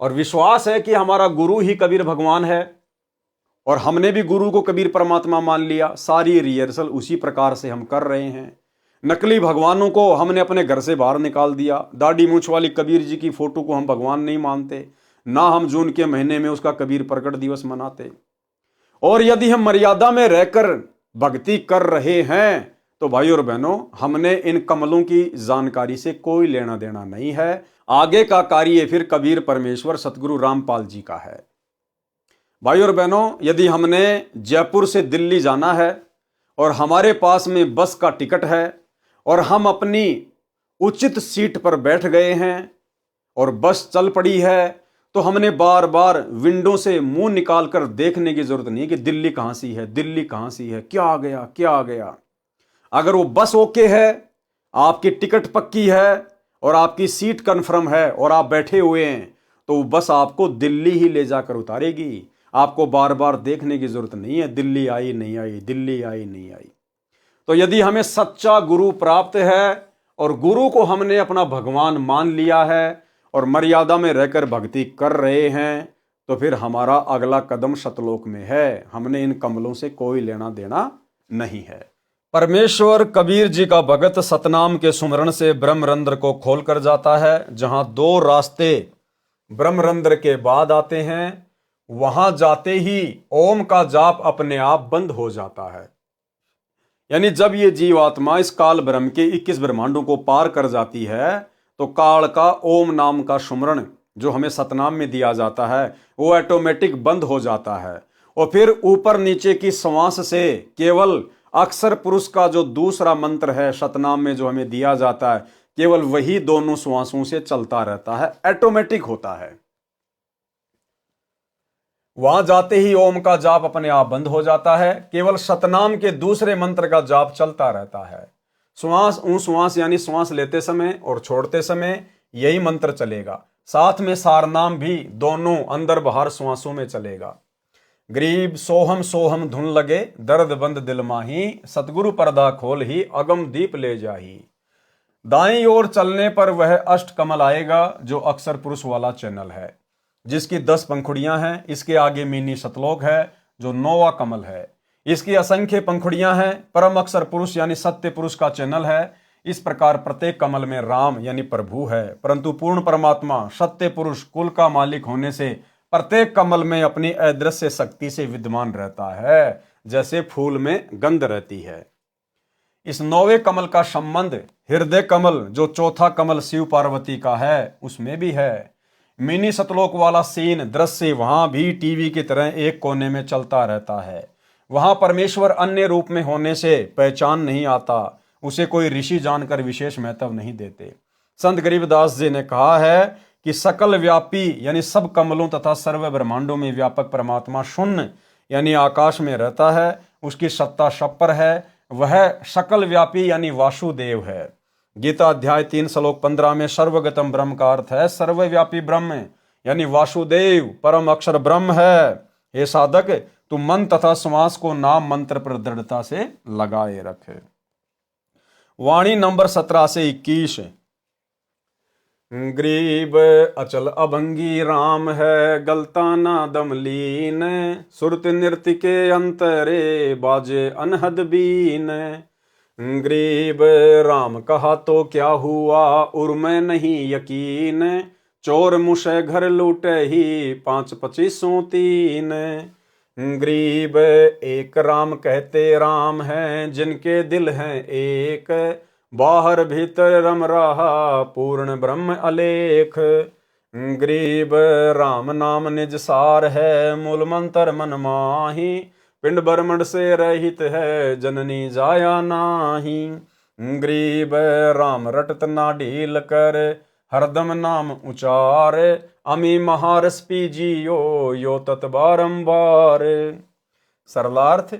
और विश्वास है कि हमारा गुरु ही कबीर भगवान है, और हमने भी गुरु को कबीर परमात्मा मान लिया, सारी रिहर्सल उसी प्रकार से हम कर रहे हैं। नकली भगवानों को हमने अपने घर से बाहर निकाल दिया। दाढ़ी मूंछ वाली कबीर जी की फोटो को हम भगवान नहीं मानते, ना हम जून के महीने में उसका कबीर प्रकट दिवस मनाते। और यदि हम मर्यादा में रहकर भक्ति कर रहे हैं तो भाई और बहनों, हमने इन कमलों की जानकारी से कोई लेना देना नहीं है। आगे का कार्य फिर कबीर परमेश्वर सतगुरु रामपाल जी का है। भाई और बहनों, यदि हमने जयपुर से दिल्ली जाना है और हमारे पास में बस का टिकट है और हम अपनी उचित सीट पर बैठ गए हैं और बस चल पड़ी है, तो हमने बार बार विंडो से मुंह निकालकर देखने की जरूरत नहीं है कि दिल्ली कहां सी है, दिल्ली कहां सी है, क्या आ गया, क्या आ गया। अगर वो बस ओके है, आपकी टिकट पक्की है और आपकी सीट कंफर्म है और आप बैठे हुए हैं, तो वो बस आपको दिल्ली ही ले जाकर उतारेगी। आपको बार बार देखने की जरूरत नहीं है दिल्ली आई नहीं आई, दिल्ली आई नहीं आई। तो यदि हमें सच्चा गुरु प्राप्त है और गुरु को हमने अपना भगवान मान लिया है और मर्यादा में रहकर भक्ति कर रहे हैं, तो फिर हमारा अगला कदम सतलोक में है। हमने इन कमलों से कोई लेना देना नहीं है। परमेश्वर कबीर जी का भगत सतनाम के सुमरण से ब्रह्मरंध्र को खोल कर जाता है। जहां दो रास्ते ब्रह्मरंध्र के बाद आते हैं, वहां जाते ही ओम का जाप अपने आप बंद हो जाता है। यानी जब ये जीवात्मा इस काल ब्रह्म के 21 ब्रह्मांडों को पार कर जाती है, तो काल का ओम नाम का सुमरण जो हमें सतनाम में दिया जाता है, वो ऑटोमेटिक बंद हो जाता है। और फिर ऊपर नीचे की श्वास से केवल अक्षर पुरुष का जो दूसरा मंत्र है सतनाम में जो हमें दिया जाता है, केवल वही दोनों श्वासों से चलता रहता है, ऑटोमेटिक होता है। वहां जाते ही ओम का जाप अपने आप बंद हो जाता है। केवल सतनाम के दूसरे मंत्र का जाप चलता रहता है। श्वास यानी श्वास लेते समय और छोड़ते समय यही मंत्र चलेगा। साथ में सारनाम भी दोनों अंदर बाहर श्वासों में चलेगा। गरीब सोहम सोहम धुन लगे, दर्द बंद दिल माही, सतगुरु पर्दा खोल ही अगम दीप ले जाही। दाईं ओर चलने पर वह अष्ट कमल आएगा जो अक्षर पुरुष वाला चैनल है, जिसकी 10 पंखुड़ियां हैं। इसके आगे मिनी सतलोक है जो 9वां कमल है। इसकी असंख्य पंखुड़ियां हैं। परम अक्षर पुरुष यानी सत्य पुरुष का चैनल है। इस प्रकार प्रत्येक कमल में राम यानी प्रभु है, परंतु पूर्ण परमात्मा सत्य पुरुष कुल का मालिक होने से प्रत्येक कमल में अपनी अदृश्य शक्ति से विद्यमान रहता है, जैसे फूल में गंध रहती है। इस 9वें कमल का संबंध हृदय कमल जो चौथा कमल शिव पार्वती का है उसमें भी है। मिनी सतलोक वाला सीन दृश्य वहां भी टीवी की तरह एक कोने में चलता रहता है। वहां परमेश्वर अन्य रूप में होने से पहचान नहीं आता, उसे कोई ऋषि जानकर विशेष महत्व नहीं देते। संत गरीबदास जी ने कहा है कि सकल व्यापी यानी सब कमलों तथा सर्व ब्रह्मांडों में व्यापक परमात्मा शून्य यानी आकाश में रहता है। उसकी सत्ता सब पर है। वह सकल व्यापी यानी वासुदेव है। गीता अध्याय 3 श्लोक 15 में सर्वगतम ब्रह्म का अर्थ है सर्वव्यापी ब्रह्म यानी वासुदेव परम अक्षर ब्रह्म है। हे साधक, तू मन तथा श्वास को नाम मंत्र पर दृढ़ता से लगाए रखे। वाणी नंबर 17 से 21। गरीब अचल अभंगी राम है, गलता ना दमलीन, सुरत नृत्य के अंतरे बाजे अनहद बीन। गरीब राम कहा तो क्या हुआ, उर्मे नहीं यकीन, चोर मुझे घर लूटे ही 5-25-3। गरीब एक राम कहते राम हैं, जिनके दिल हैं एक, बाहर भीतर रम रहा पूर्ण ब्रह्म अलेख। गरीब राम नाम निज सार है, मूल मंत्र मन माही, पिंड ब्रह्मंड से रहित है, जननी जाया नाही। गरीब राम रटत ना ढील कर, हरदम नाम उचार, अमी महारस पीजियो यो तत् बारंबार। सरलार्थ,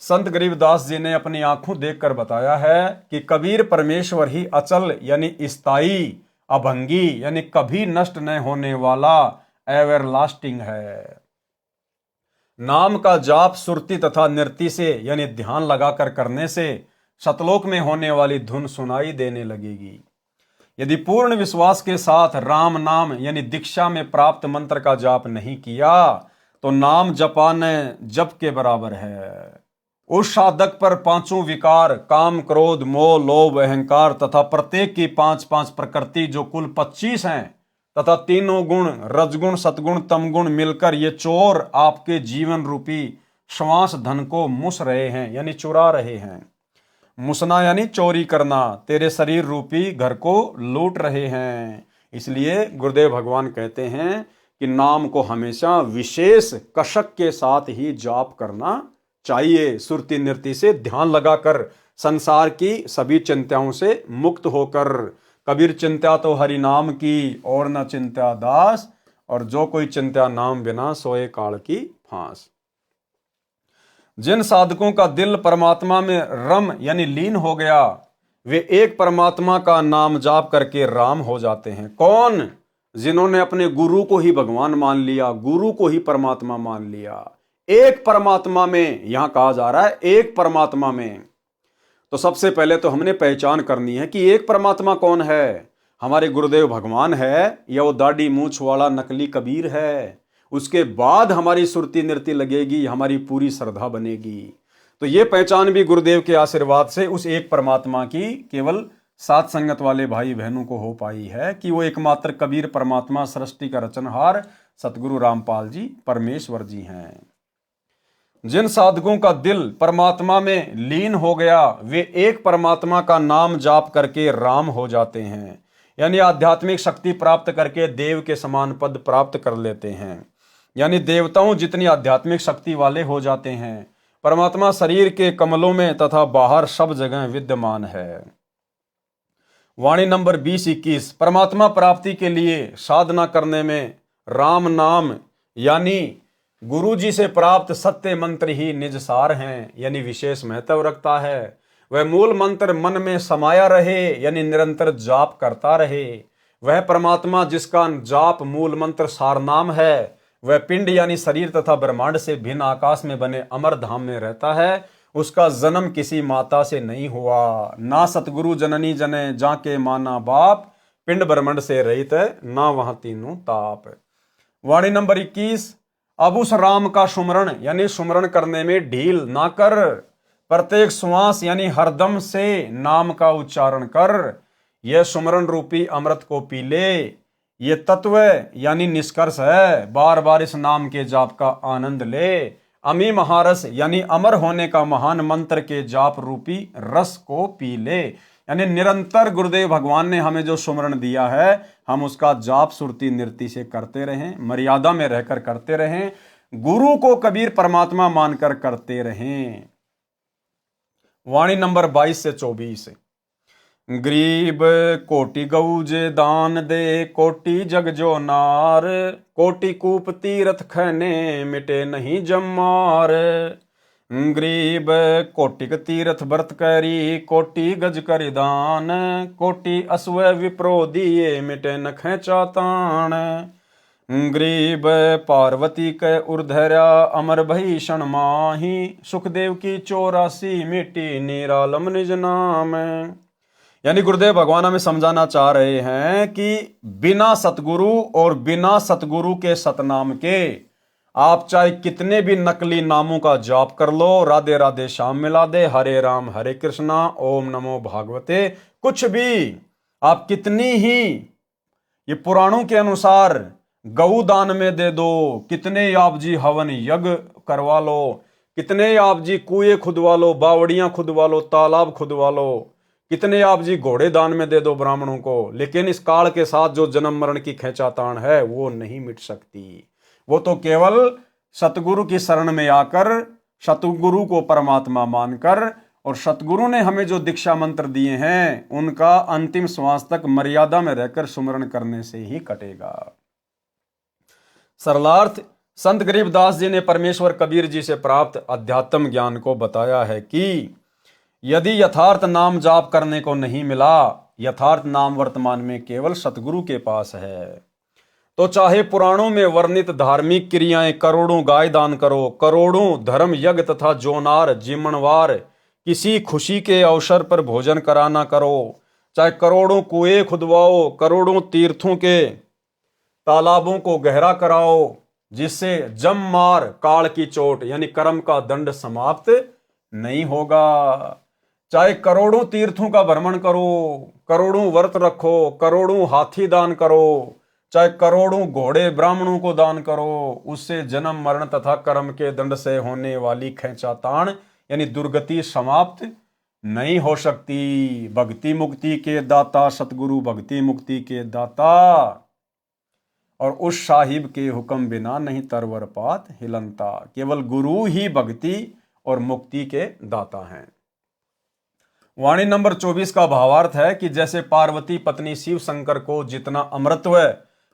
संत गरीबदास जी ने अपनी आंखों देखकर बताया है कि कबीर परमेश्वर ही अचल यानी स्थायी, अभंगी यानी कभी नष्ट न होने वाला, एवरलास्टिंग है। नाम का जाप सुरती तथा नृत्य से यानी ध्यान लगाकर करने से सतलोक में होने वाली धुन सुनाई देने लगेगी। यदि पूर्ण विश्वास के साथ राम नाम यानी दीक्षा में प्राप्त मंत्र का जाप नहीं किया तो नाम जपाने जप के बराबर है। उस साधक पर पांचों विकार काम क्रोध मोह लोभ अहंकार तथा प्रत्येक की 5-5 प्रकृति जो कुल 25 हैं तथा तीनों गुण रजगुण सतगुण तमगुण मिलकर ये चोर आपके जीवन रूपी श्वास धन को मुस रहे हैं यानी चुरा रहे हैं। मुसना यानी चोरी करना, तेरे शरीर रूपी घर को लूट रहे हैं। इसलिए गुरुदेव भगवान कहते हैं कि नाम को हमेशा विशेष कशक के साथ ही जाप करना चाहिए, सुरती नृत्य से ध्यान लगाकर संसार की सभी चिंताओं से मुक्त होकर। कबीर चिंता तो हरि नाम की और न चिंता दास, और जो कोई चिंता नाम बिना सोए काल की फांस। जिन साधकों का दिल परमात्मा में रम यानी लीन हो गया वे एक परमात्मा का नाम जाप करके राम हो जाते हैं। कौन? जिन्होंने अपने गुरु को ही भगवान मान लिया, गुरु को ही परमात्मा मान लिया। एक परमात्मा में, यहां कहा जा रहा है एक परमात्मा में। तो सबसे पहले तो हमने पहचान करनी है कि एक परमात्मा कौन है। हमारे गुरुदेव भगवान है या वो दाढ़ी मूछ वाला नकली कबीर है? उसके बाद हमारी सुरती नृत्य लगेगी, हमारी पूरी श्रद्धा बनेगी। तो ये पहचान भी गुरुदेव के आशीर्वाद से उस एक परमात्मा की केवल सात संगत वाले भाई बहनों को हो पाई है कि वो एकमात्र कबीर परमात्मा सृष्टि का रचनहार सतगुरु रामपाल जी परमेश्वर जी हैं। जिन साधकों का दिल परमात्मा में लीन हो गया वे एक परमात्मा का नाम जाप करके राम हो जाते हैं, यानी आध्यात्मिक शक्ति प्राप्त करके देव के समान पद प्राप्त कर लेते हैं, यानी देवताओं जितनी आध्यात्मिक शक्ति वाले हो जाते हैं। परमात्मा शरीर के कमलों में तथा बाहर सब जगह विद्यमान है। वाणी नंबर 20-21। परमात्मा प्राप्ति के लिए साधना करने में राम नाम यानी गुरु जी से प्राप्त सत्य मंत्र ही निज सार हैं, यानी विशेष महत्व रखता है। वह मूल मंत्र मन में समाया रहे यानी निरंतर जाप करता रहे। वह परमात्मा जिसका जाप मूल मंत्र सार नाम है वह पिंड यानी शरीर तथा ब्रह्मांड से भिन्न आकाश में बने अमर धाम में रहता है। उसका जन्म किसी माता से नहीं हुआ, ना सतगुरु जननी जने जाके माना बाप, पिंड ब्रह्मांड से रहित है ना वहां तीनों ताप। वाणी नंबर 21। अब उस राम का सुमरण यानी सुमरण करने में ढील ना कर, प्रत्येक श्वास यानी हरदम से नाम का उच्चारण कर। यह सुमरण रूपी अमृत को पी ले। ये तत्व यानी निष्कर्ष है, बार बार इस नाम के जाप का आनंद ले। अमी महारस यानी अमर होने का महान मंत्र के जाप रूपी रस को पी ले, यानी निरंतर गुरुदेव भगवान ने हमें जो सुमरण दिया है हम उसका जाप सुरती नृत्य से करते रहें, मर्यादा में रहकर करते रहें, गुरु को कबीर परमात्मा मानकर करते रहें। वाणी नंबर 22-24। गरीब कोटि गऊ जे दान दे, कोटि जग जो नार, कोटि कूप तीरथ खैने मिटे नहीं जमार। गरीब कोटिक तीरथ व्रत करी, कोटि गज कर दान, कोटि असुव विप्रो दिए मिटे न खेचा तान। गरीब पार्वती के उर्धरा अमर भीषण माही, सुखदेव की 84 मिट्टी निरालम निज नाम। यानी गुरुदेव भगवान हमें समझाना चाह रहे हैं कि बिना सतगुरु और बिना सतगुरु के सतनाम के आप चाहे कितने भी नकली नामों का जाप कर लो, राधे राधे श्याम मिला दे, हरे राम हरे कृष्णा ओम नमो भागवते, कुछ भी आप कितनी ही ये पुराणों के अनुसार गऊ दान में दे दो, कितने आप जी हवन यज्ञ करवा लो, कितने आप जी कुएं खुदवा लो, बावड़ियां खुदवा लो, तालाब खुदवा लो, कितने आप जी घोड़े दान में दे दो ब्राह्मणों को, लेकिन इस काल के साथ जो जन्म मरण की खींचातान है वो नहीं मिट सकती। वो तो केवल सतगुरु की शरण में आकर, सतगुरु को परमात्मा मानकर, और सतगुरु ने हमें जो दीक्षा मंत्र दिए हैं उनका अंतिम श्वास तक मर्यादा में रहकर सुमरण करने से ही कटेगा। सरलार्थ संत गरीबदास जी ने परमेश्वर कबीर जी से प्राप्त अध्यात्म ज्ञान को बताया है कि यदि यथार्थ नाम जाप करने को नहीं मिला, यथार्थ नाम वर्तमान में केवल सतगुरु के पास है, तो चाहे पुराणों में वर्णित धार्मिक क्रियाएं करोड़ों गाय दान करो, करोड़ों धर्म यज्ञ तथा जोनार जिमणवार किसी खुशी के अवसर पर भोजन कराना करो, चाहे करोड़ों कुएं खुदवाओ, करोड़ों तीर्थों के तालाबों को गहरा कराओ, जिससे जम मार काल की चोट यानी कर्म का दंड समाप्त नहीं होगा। चाहे करोड़ों तीर्थों का भ्रमण करो, करोड़ों व्रत रखो, करोड़ों हाथी दान करो, चाहे करोड़ों घोड़े ब्राह्मणों को दान करो, उससे जन्म मरण तथा कर्म के दंड से होने वाली खींचातान यानी दुर्गति समाप्त नहीं हो सकती। भक्ति मुक्ति के दाता सतगुरु भक्ति मुक्ति के दाता, और उस साहिब के हुक्म बिना नहीं तरवर पात हिलनता। केवल गुरु ही भक्ति और मुक्ति के दाता हैं। वाणी नंबर 24 का भावार्थ है कि जैसे पार्वती पत्नी शिव शंकर को जितना अमृतत्व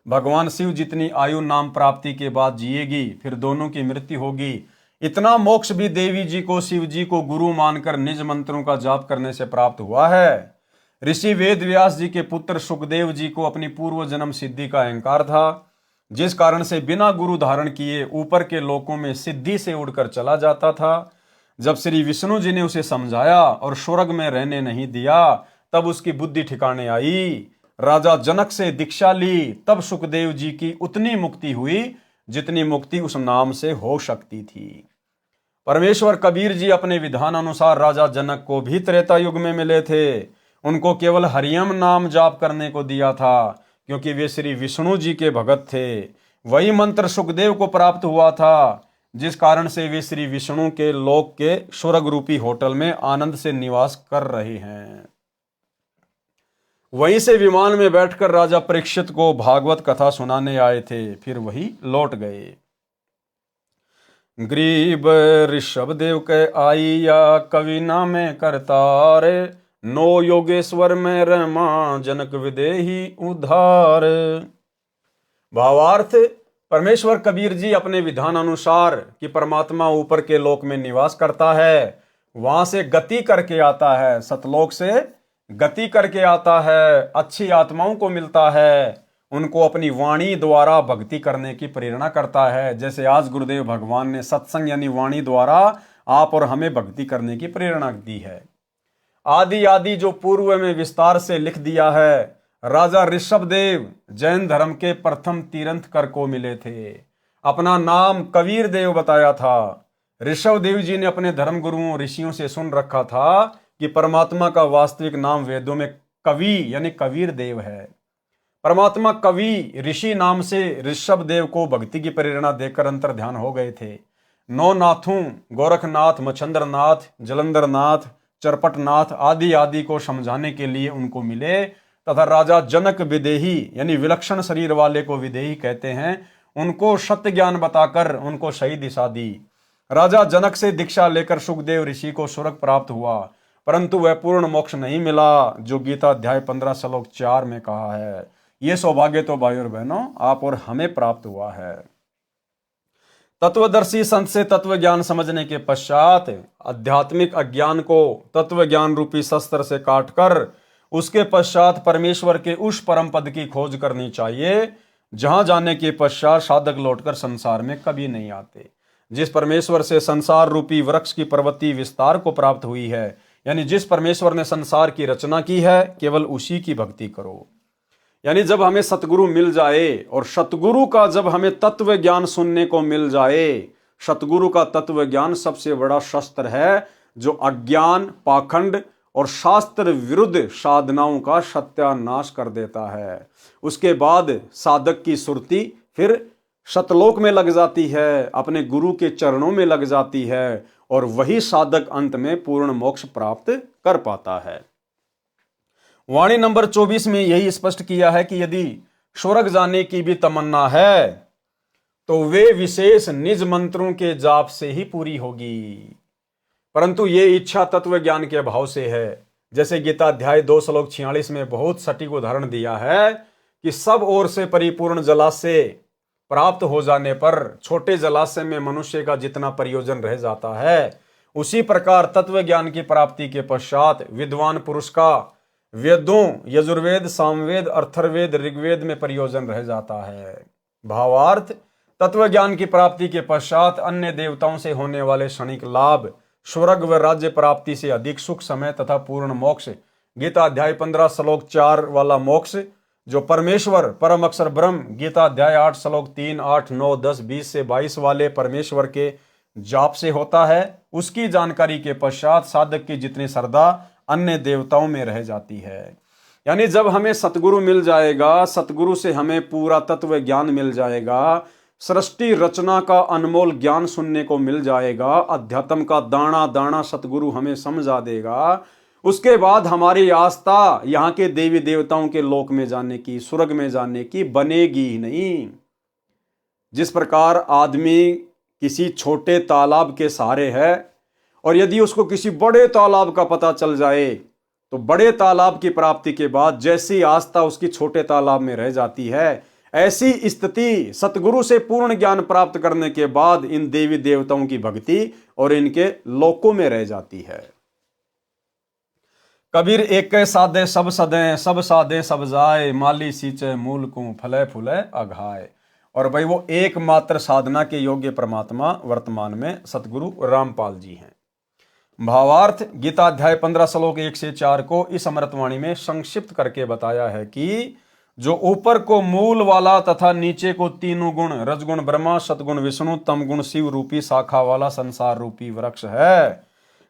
भगवान शिव जितनी आयु नाम प्राप्ति के बाद जिएगी, फिर दोनों की मृत्यु होगी, इतना मोक्ष भी देवी जी को शिव जी को गुरु मानकर निज मंत्रों का जाप करने से प्राप्त हुआ है। ऋषि वेद व्यास जी के पुत्र सुखदेव जी को अपनी पूर्व जन्म सिद्धि का अहंकार था, जिस कारण से बिना गुरु धारण किए ऊपर के लोकों में सिद्धि से उड़कर चला जाता था। जब श्री विष्णु जी ने उसे समझाया और स्वर्ग में रहने नहीं दिया, तब उसकी बुद्धि ठिकाने आई। राजा जनक से दीक्षा ली, तब सुखदेव जी की उतनी मुक्ति हुई जितनी मुक्ति उस नाम से हो सकती थी। परमेश्वर कबीर जी अपने विधान अनुसार राजा जनक को भी त्रेता युग में मिले थे। उनको केवल हरियम नाम जाप करने को दिया था, क्योंकि वे श्री विष्णु जी के भगत थे। वही मंत्र सुखदेव को प्राप्त हुआ था, जिस कारण से वे श्री विष्णु के लोक के स्वर्ग रूपी होटल में आनंद से निवास कर रहे हैं। वहीं से विमान में बैठकर राजा परीक्षित को भागवत कथा सुनाने आए थे, फिर वही लौट गए। गरीब ऋषभ देव के आइया कवि नामे करतार, नो योगेश्वर में रमा जनक विदेही उधार। भावार्थ, परमेश्वर कबीर जी अपने विधान अनुसार कि परमात्मा ऊपर के लोक में निवास करता है, वहां से गति करके आता है, सतलोक से गति करके आता है, अच्छी आत्माओं को मिलता है, उनको अपनी वाणी द्वारा भक्ति करने की प्रेरणा करता है। जैसे आज गुरुदेव भगवान ने सत्संग यानी वाणी द्वारा आप और हमें भक्ति करने की प्रेरणा दी है। आदि आदि जो पूर्व में विस्तार से लिख दिया है। राजा ऋषभ देव जैन धर्म के प्रथम तीर्थंकर को मिले थे। अपना नाम कबीर देव बताया था। ऋषभ देव जी ने अपने धर्म गुरुओं ऋषियों से सुन रखा था कि परमात्मा का वास्तविक नाम वेदों में कवि यानी कबीर देव है। परमात्मा कवि ऋषि नाम से ऋषभ देव को भक्ति की प्रेरणा देकर अंतर ध्यान हो गए थे। नौ नाथों गोरखनाथ, मच्छंद्रनाथ, जलंधरनाथ, चरपटनाथ आदि आदि को समझाने के लिए उनको मिले, तथा राजा जनक विदेही यानी विलक्षण शरीर वाले को विदेही कहते हैं, उनको सत्य ज्ञान बताकर उनको सही दिशा दी। राजा जनक से दीक्षा लेकर सुखदेव ऋषि को स्वर्ग प्राप्त हुआ, परंतु वह पूर्ण मोक्ष नहीं मिला, जो गीता अध्याय 15 श्लोक 4 में कहा है। ये सौभाग्य तो भाई और बहनों आप और हमें प्राप्त हुआ है। तत्वदर्शी संत से तत्व ज्ञान समझने के पश्चात आध्यात्मिक अज्ञान को तत्व ज्ञान रूपी शस्त्र से काटकर उसके पश्चात परमेश्वर के उस परम पद की खोज करनी चाहिए, जहां जाने के पश्चात साधक लौटकर संसार में कभी नहीं आते। जिस परमेश्वर से संसार रूपी वृक्ष की प्रवृत्ति विस्तार को प्राप्त हुई है, यानी जिस परमेश्वर ने संसार की रचना की है, केवल उसी की भक्ति करो। यानी जब हमें सतगुरु मिल जाए और सतगुरु का जब हमें तत्व ज्ञान सुनने को मिल जाए, सतगुरु का तत्व ज्ञान सबसे बड़ा शस्त्र है, जो अज्ञान, पाखंड और शास्त्र विरुद्ध साधनाओं का सत्यानाश कर देता है। उसके बाद साधक की सुरति फिर सतलोक में लग जाती है, अपने गुरु के चरणों में लग जाती है, और वही साधक अंत में पूर्ण मोक्ष प्राप्त कर पाता है। वाणी नंबर 24 में यही स्पष्ट किया है कि यदि स्वर्ग जाने की भी तमन्ना है तो वे विशेष निज मंत्रों के जाप से ही पूरी होगी, परंतु ये इच्छा तत्व ज्ञान के अभाव से है। जैसे गीता अध्याय 2 श्लोक 46 में बहुत सटीक उदाहरण दिया है कि सब ओर से परिपूर्ण जलाशय प्राप्त हो जाने पर छोटे जलाशय में मनुष्य का जितना प्रयोजन रह जाता है, उसी प्रकार तत्व ज्ञान की प्राप्ति के पश्चात विद्वान पुरुष का वेदों यजुर्वेद सामवेद अर्थर्वेद ऋग्वेद में प्रयोजन रह जाता है। भावार्थ, तत्व ज्ञान की प्राप्ति के पश्चात अन्य देवताओं से होने वाले क्षणिक लाभ, स्वर्ग व राज्य प्राप्ति से अधिक सुख, समय तथा पूर्ण मोक्ष, गीता अध्याय 15 श्लोक 4 वाला मोक्ष जो परमेश्वर परम अक्षर ब्रह्म, गीता अध्याय 8 श्लोक 3, 8, 9, 10, 20 से 22 वाले परमेश्वर के जाप से होता है, उसकी जानकारी के पश्चात साधक की जितनी श्रद्धा अन्य देवताओं में रह जाती है। यानी जब हमें सतगुरु मिल जाएगा, सतगुरु से हमें पूरा तत्व ज्ञान मिल जाएगा, सृष्टि रचना का अनमोल ज्ञान सुनने को मिल जाएगा, अध्यात्म का दाना दाना सतगुरु हमें समझा देगा, उसके बाद हमारी आस्था यहाँ के देवी देवताओं के लोक में जाने की, स्वर्ग में जाने की बनेगी ही नहीं। जिस प्रकार आदमी किसी छोटे तालाब के सहारे है और यदि उसको किसी बड़े तालाब का पता चल जाए तो बड़े तालाब की प्राप्ति के बाद जैसी आस्था उसकी छोटे तालाब में रह जाती है, ऐसी स्थिति सतगुरु से पूर्ण ज्ञान प्राप्त करने के बाद इन देवी देवताओं की भक्ति और इनके लोकों में रह जाती है। कबीर एक साधे सब सदे, सब साधे सब जाए, माली सींचे मूल को फले फूले अघाए। और भाई वो एकमात्र साधना के योग्य परमात्मा वर्तमान में सतगुरु रामपाल जी हैं। भावार्थ, गीता अध्याय 15 श्लोक 1 से 4 को इस अमृतवाणी में संक्षिप्त करके बताया है कि जो ऊपर को मूल वाला तथा नीचे को तीनों गुण रजगुण ब्रह्मा, सतगुण विष्णु, तमगुण शिव रूपी शाखा वाला संसार रूपी वृक्ष है।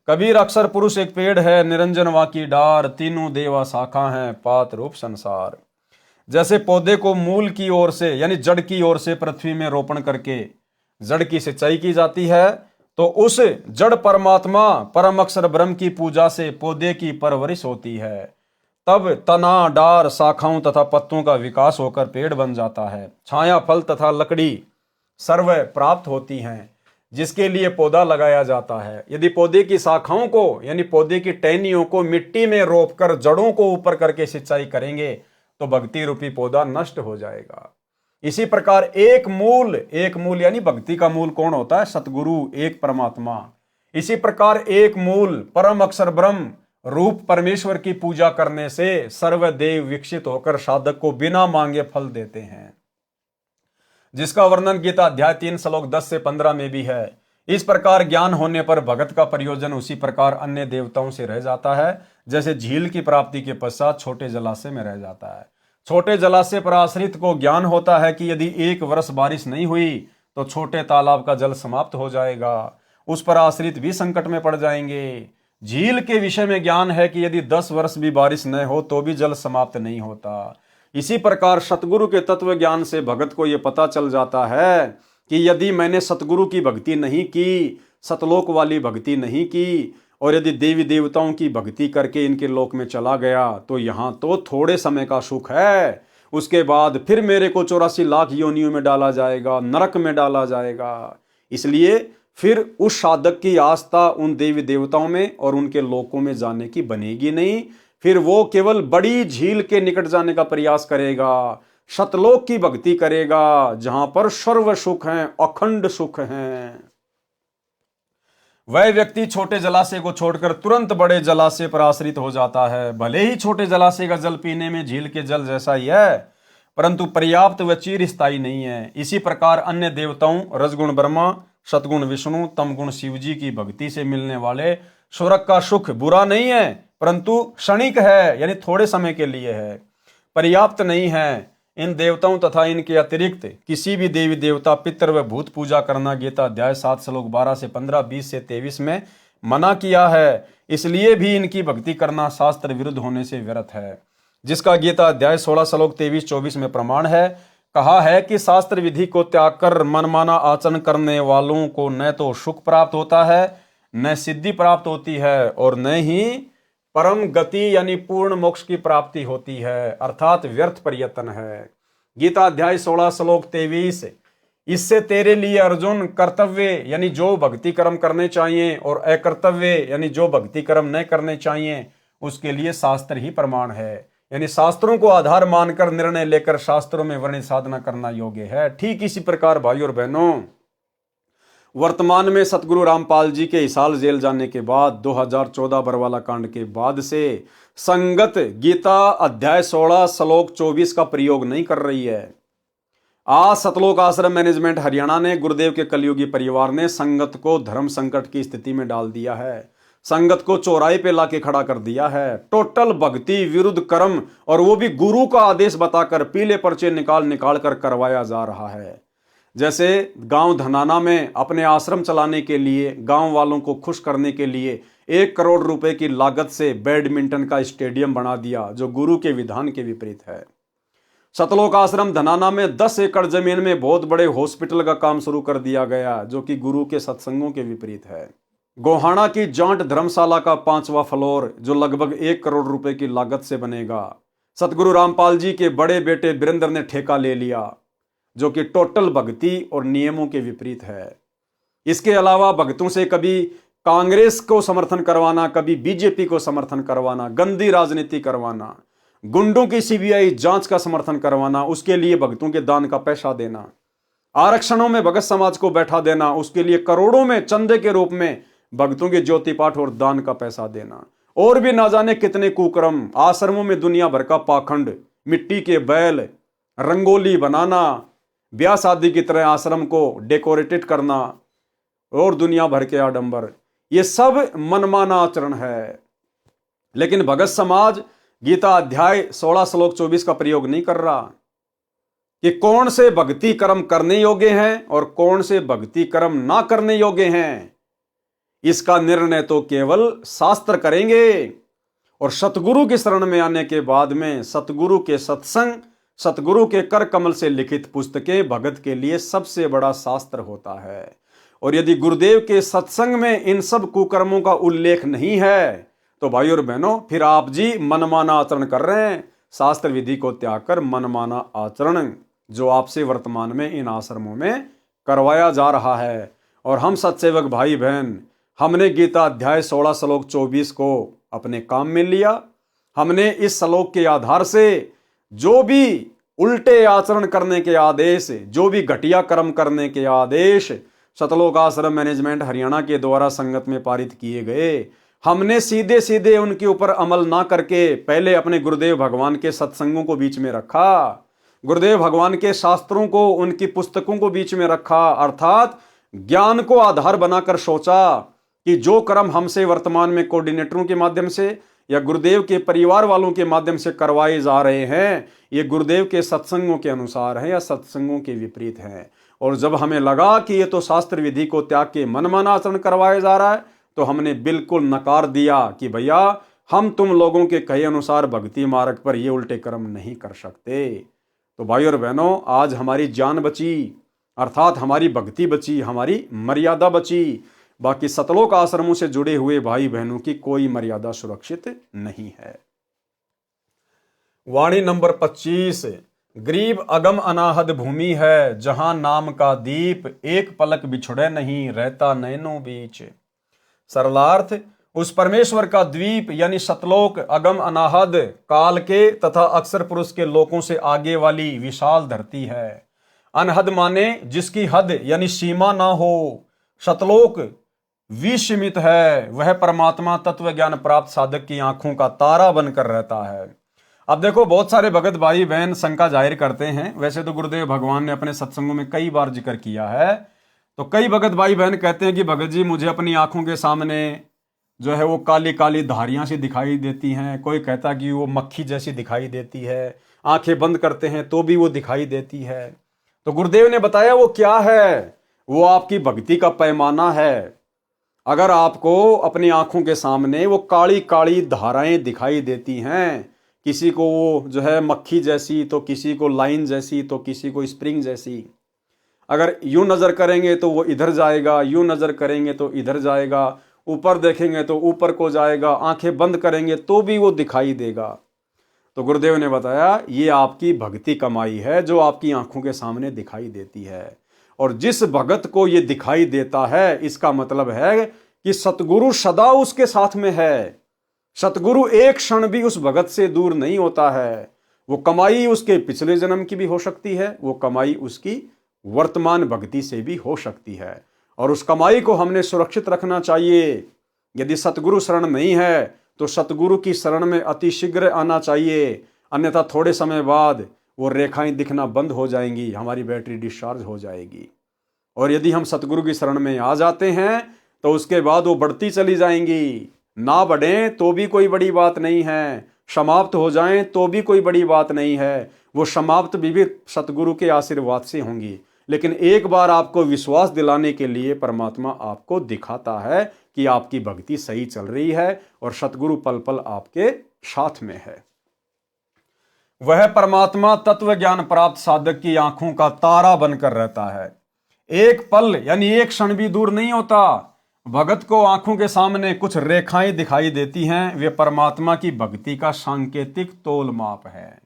कबीर अक्षर पुरुष एक पेड़ है, निरंजन वाकी डार, तीनों देवा शाखा हैं, पात रूप संसार। जैसे पौधे को मूल की ओर से यानी जड़ की ओर से पृथ्वी में रोपण करके जड़ की सिंचाई की जाती है, तो उस जड़ परमात्मा परम अक्षर ब्रह्म की पूजा से पौधे की परवरिश होती है। तब तना, डार, शाखाओं तथा पत्तों का विकास होकर पेड़ बन जाता है। छाया, फल तथा लकड़ी सर्व प्राप्त होती हैं, जिसके लिए पौधा लगाया जाता है। यदि पौधे की शाखाओं को यानी पौधे की टहनियों को मिट्टी में रोपकर जड़ों को ऊपर करके सिंचाई करेंगे तो भक्ति रूपी पौधा नष्ट हो जाएगा। इसी प्रकार एक मूल यानी भक्ति का मूल कौन होता है? सतगुरु, एक परमात्मा। इसी प्रकार एक मूल परम अक्षर ब्रह्म रूप परमेश्वर की पूजा करने से सर्वदेव विकसित होकर साधक को बिना मांगे फल देते हैं, जिसका वर्णन गीता अध्याय 3 श्लोक 10 से 15 में भी है। इस प्रकार ज्ञान होने पर भगत का प्रयोजन उसी प्रकार अन्य देवताओं से रह जाता है, जैसे झील की प्राप्ति के पश्चात छोटे जलाशय में रह जाता है। छोटे जलाशय पर आश्रित को ज्ञान होता है कि यदि 1 वर्ष बारिश नहीं हुई तो छोटे तालाब का जल समाप्त हो जाएगा, उस पर आश्रित भी संकट में पड़ जाएंगे। झील के विषय में ज्ञान है कि यदि 10 वर्ष भी बारिश न हो तो भी जल समाप्त नहीं होता। इसी प्रकार सतगुरु के तत्व ज्ञान से भगत को यह पता चल जाता है कि यदि मैंने सतगुरु की भक्ति नहीं की, सतलोक वाली भक्ति नहीं की, और यदि देवी देवताओं की भक्ति करके इनके लोक में चला गया तो यहाँ तो थोड़े समय का सुख है, उसके बाद फिर मेरे को 84 लाख योनियों में डाला जाएगा, नरक में डाला जाएगा। इसलिए फिर उस साधक की आस्था उन देवी देवताओं में और उनके लोकों में जाने की बनेगी नहीं। फिर वो केवल बड़ी झील के निकट जाने का प्रयास करेगा, सतलोक की भक्ति करेगा, जहां पर सर्व सुख हैं, अखंड सुख हैं। वह व्यक्ति छोटे जलाशय को छोड़कर तुरंत बड़े जलाशय पर आश्रित हो जाता है। भले ही छोटे जलाशय का जल पीने में झील के जल जैसा ही है, परंतु पर्याप्त व चिरस्थायी नहीं है। इसी प्रकार अन्य देवताओं रजगुण ब्रह्मा, सतगुण विष्णु, तमगुण शिव जी की भक्ति से मिलने वाले स्वर्ग का सुख बुरा नहीं है, परंतु क्षणिक है, यानी थोड़े समय के लिए है, पर्याप्त नहीं है। इन देवताओं तथा इनके अतिरिक्त किसी भी देवी देवता, पितर व भूत पूजा करना गीता अध्याय 7 श्लोक 12 से 15, 20 से 23 में मना किया है। इसलिए भी इनकी भक्ति करना शास्त्र विरुद्ध होने से व्यर्थ है, जिसका गीता अध्याय 16 श्लोक 23-24 में प्रमाण है। कहा है कि शास्त्र विधि को त्याग कर मनमाना आचरण करने वालों को न तो सुख प्राप्त होता है, न सिद्धि प्राप्त होती है, और न ही परम गति यानी पूर्ण मोक्ष की प्राप्ति होती है, अर्थात व्यर्थ प्रयत्न है। गीता अध्याय 16 श्लोक 23, इससे तेरे लिए अर्जुन कर्तव्य यानी जो भक्ति कर्म करने चाहिए और अकर्तव्य यानी जो भक्ति कर्म न करने चाहिए उसके लिए शास्त्र ही प्रमाण है। यानी शास्त्रों को आधार मानकर निर्णय लेकर शास्त्रों में वर्णित साधना करना योग्य है। ठीक इसी प्रकार भाई और बहनों, वर्तमान में सतगुरु रामपाल जी के हिसार जेल जाने के बाद 2014 बरवाला कांड के बाद से संगत गीता अध्याय 16 श्लोक 24 का प्रयोग नहीं कर रही है। आज सतलोक आश्रम मैनेजमेंट हरियाणा ने गुरुदेव के कलयुगी परिवार ने संगत को धर्म संकट की स्थिति में डाल दिया है, संगत को चौराहे पे लाके खड़ा कर दिया है। टोटल भक्ति विरुद्ध कर्म, और वो भी गुरु का आदेश बताकर पीले पर्चे निकाल निकाल कर करवाया जा रहा है। जैसे गांव धनाना में अपने आश्रम चलाने के लिए, गांव वालों को खुश करने के लिए 1 करोड़ रुपए की लागत से बैडमिंटन का स्टेडियम बना दिया, जो गुरु के विधान के विपरीत है। सतलोक आश्रम धनाना में 10 एकड़ जमीन में बहुत बड़े हॉस्पिटल का काम शुरू कर दिया गया, जो कि गुरु के सत्संगों के विपरीत है। गोहाना की जांट धर्मशाला का 5वां फ्लोर, जो लगभग 1 करोड़ रुपए की लागत से बनेगा, सतगुरु रामपाल जी के बड़े बेटे वीरेंद्र ने ठेका ले लिया, जो कि टोटल भक्ति और नियमों के विपरीत है। इसके अलावा भक्तों से कभी कांग्रेस को समर्थन करवाना, कभी बीजेपी को समर्थन करवाना, गंदी राजनीति करवाना, गुंडों की सीबीआई जांच का समर्थन करवाना, उसके लिए भक्तों के दान का पैसा देना, आरक्षणों में भगत समाज को बैठा देना, उसके लिए करोड़ों में चंदे के रूप में भक्तों के ज्योति पाठ और दान का पैसा देना, और भी ना जाने कितने कुकर्म। आश्रमों में दुनिया भर का पाखंड, मिट्टी के बैल, रंगोली बनाना, ब्याह शादी की तरह आश्रम को डेकोरेटेड करना और दुनिया भर के आडंबर, ये सब मनमाना आचरण है। लेकिन भगत समाज गीता अध्याय 16 श्लोक 24 का प्रयोग नहीं कर रहा कि कौन से भक्ति कर्म करने योग्य हैं और कौन से भक्ति कर्म ना करने योग्य हैं। इसका निर्णय तो केवल शास्त्र करेंगे, और सतगुरु की शरण में आने के बाद में सतगुरु के सत्संग, सतगुरु के कर कमल से लिखित पुस्तकें भगत के लिए सबसे बड़ा शास्त्र होता है। और यदि गुरुदेव के सत्संग में इन सब कुकर्मों का उल्लेख नहीं है तो भाई और बहनों, फिर आप जी मनमाना आचरण कर रहे हैं। शास्त्र विधि को त्याग कर मनमाना आचरण जो आपसे वर्तमान में इन आश्रमों में करवाया जा रहा है। और हम सत्सेवक भाई बहन, हमने गीता अध्याय 16 श्लोक 24 को अपने काम में लिया। हमने इस श्लोक के आधार से जो भी उल्टे आचरण करने के आदेश, जो भी घटिया कर्म करने के आदेश सतलोक आश्रम मैनेजमेंट हरियाणा के द्वारा संगत में पारित किए गए, हमने सीधे सीधे उनके ऊपर अमल ना करके पहले अपने गुरुदेव भगवान के सत्संगों को बीच में रखा, गुरुदेव भगवान के शास्त्रों को, उनकी पुस्तकों को बीच में रखा, अर्थात ज्ञान को आधार बनाकर सोचा कि जो कर्म हमसे वर्तमान में कोऑर्डिनेटरों के माध्यम से या गुरुदेव के परिवार वालों के माध्यम से करवाए जा रहे हैं, ये गुरुदेव के सत्संगों के अनुसार है या सत्संगों के विपरीत है। और जब हमें लगा कि ये तो शास्त्र विधि को त्याग के मनमाना आचरण करवाया जा रहा है, तो हमने बिल्कुल नकार दिया कि भैया हम तुम लोगों के कहे अनुसार भक्ति मार्ग पर ये उल्टे कर्म नहीं कर सकते। तो भाई और बहनों, आज हमारी जान बची, अर्थात हमारी भक्ति बची, हमारी मर्यादा बची। बाकी सतलोक आश्रमों से जुड़े हुए भाई बहनों की कोई मर्यादा सुरक्षित नहीं है। वाणी नंबर 25, गरीब अगम अनाहद भूमि है, जहां नाम का दीप एक पलक बिछुड़े नहीं, रहता नैनों बीच। सरलार्थ, उस परमेश्वर का द्वीप यानी सतलोक अगम अनाहद, काल के तथा अक्षर पुरुष के लोकों से आगे वाली विशाल धरती है। अनहद माने जिसकी हद यानी सीमा ना हो। सतलोक विसीमित है, वह परमात्मा तत्व ज्ञान प्राप्त साधक की आंखों का तारा बनकर रहता है। अब देखो, बहुत सारे भगत भाई बहन शंका जाहिर करते हैं। वैसे तो गुरुदेव भगवान ने अपने सत्संगों में कई बार जिक्र किया है, तो कई भगत भाई बहन कहते हैं कि भगत जी मुझे अपनी आंखों के सामने जो है वो काली काली धारियां सी दिखाई देती हैं। कोई कहता कि वो मक्खी जैसी दिखाई देती है, आंखें बंद करते हैं तो भी वो दिखाई देती है। तो गुरुदेव ने बताया वो क्या है, वो आपकी भक्ति का पैमाना है। अगर आपको अपनी आंखों के सामने वो काली काली धाराएं दिखाई देती हैं, किसी को वो जो है मक्खी जैसी, तो किसी को लाइन जैसी, तो किसी को स्प्रिंग जैसी, अगर यूं नजर करेंगे तो वो इधर जाएगा, यूं नजर करेंगे तो इधर जाएगा, ऊपर देखेंगे तो ऊपर को जाएगा, आंखें बंद करेंगे तो भी वो दिखाई देगा। तो गुरुदेव ने बताया ये आपकी भक्ति कमाई है जो आपकी आंखों के सामने दिखाई देती है। और जिस भगत को ये दिखाई देता है इसका मतलब है कि सतगुरु सदा उसके साथ में है। सतगुरु एक क्षण भी उस भगत से दूर नहीं होता है। वो कमाई उसके पिछले जन्म की भी हो सकती है, वो कमाई उसकी वर्तमान भक्ति से भी हो सकती है। और उस कमाई को हमने सुरक्षित रखना चाहिए। यदि सतगुरु शरण नहीं है तो सतगुरु की शरण में अति शीघ्र आना चाहिए, अन्यथा थोड़े समय बाद वो रेखाएं दिखना बंद हो जाएंगी, हमारी बैटरी डिस्चार्ज हो जाएगी। और यदि हम सतगुरु की शरण में आ जाते हैं तो उसके बाद वो बढ़ती चली जाएंगी। ना बढ़ें तो भी कोई बड़ी बात नहीं है, समाप्त हो जाएं तो भी कोई बड़ी बात नहीं है। वो समाप्त भी सतगुरु के आशीर्वाद से होंगी। लेकिन एक बार आपको विश्वास दिलाने के लिए परमात्मा आपको दिखाता है कि आपकी भक्ति सही चल रही है और सतगुरु पल पल आपके साथ में है। वह परमात्मा तत्व ज्ञान प्राप्त साधक की आंखों का तारा बनकर रहता है। एक पल यानी एक क्षण भी दूर नहीं होता। भगत को आंखों के सामने कुछ रेखाएं दिखाई देती हैं, वे परमात्मा की भक्ति का सांकेतिक तोल माप है।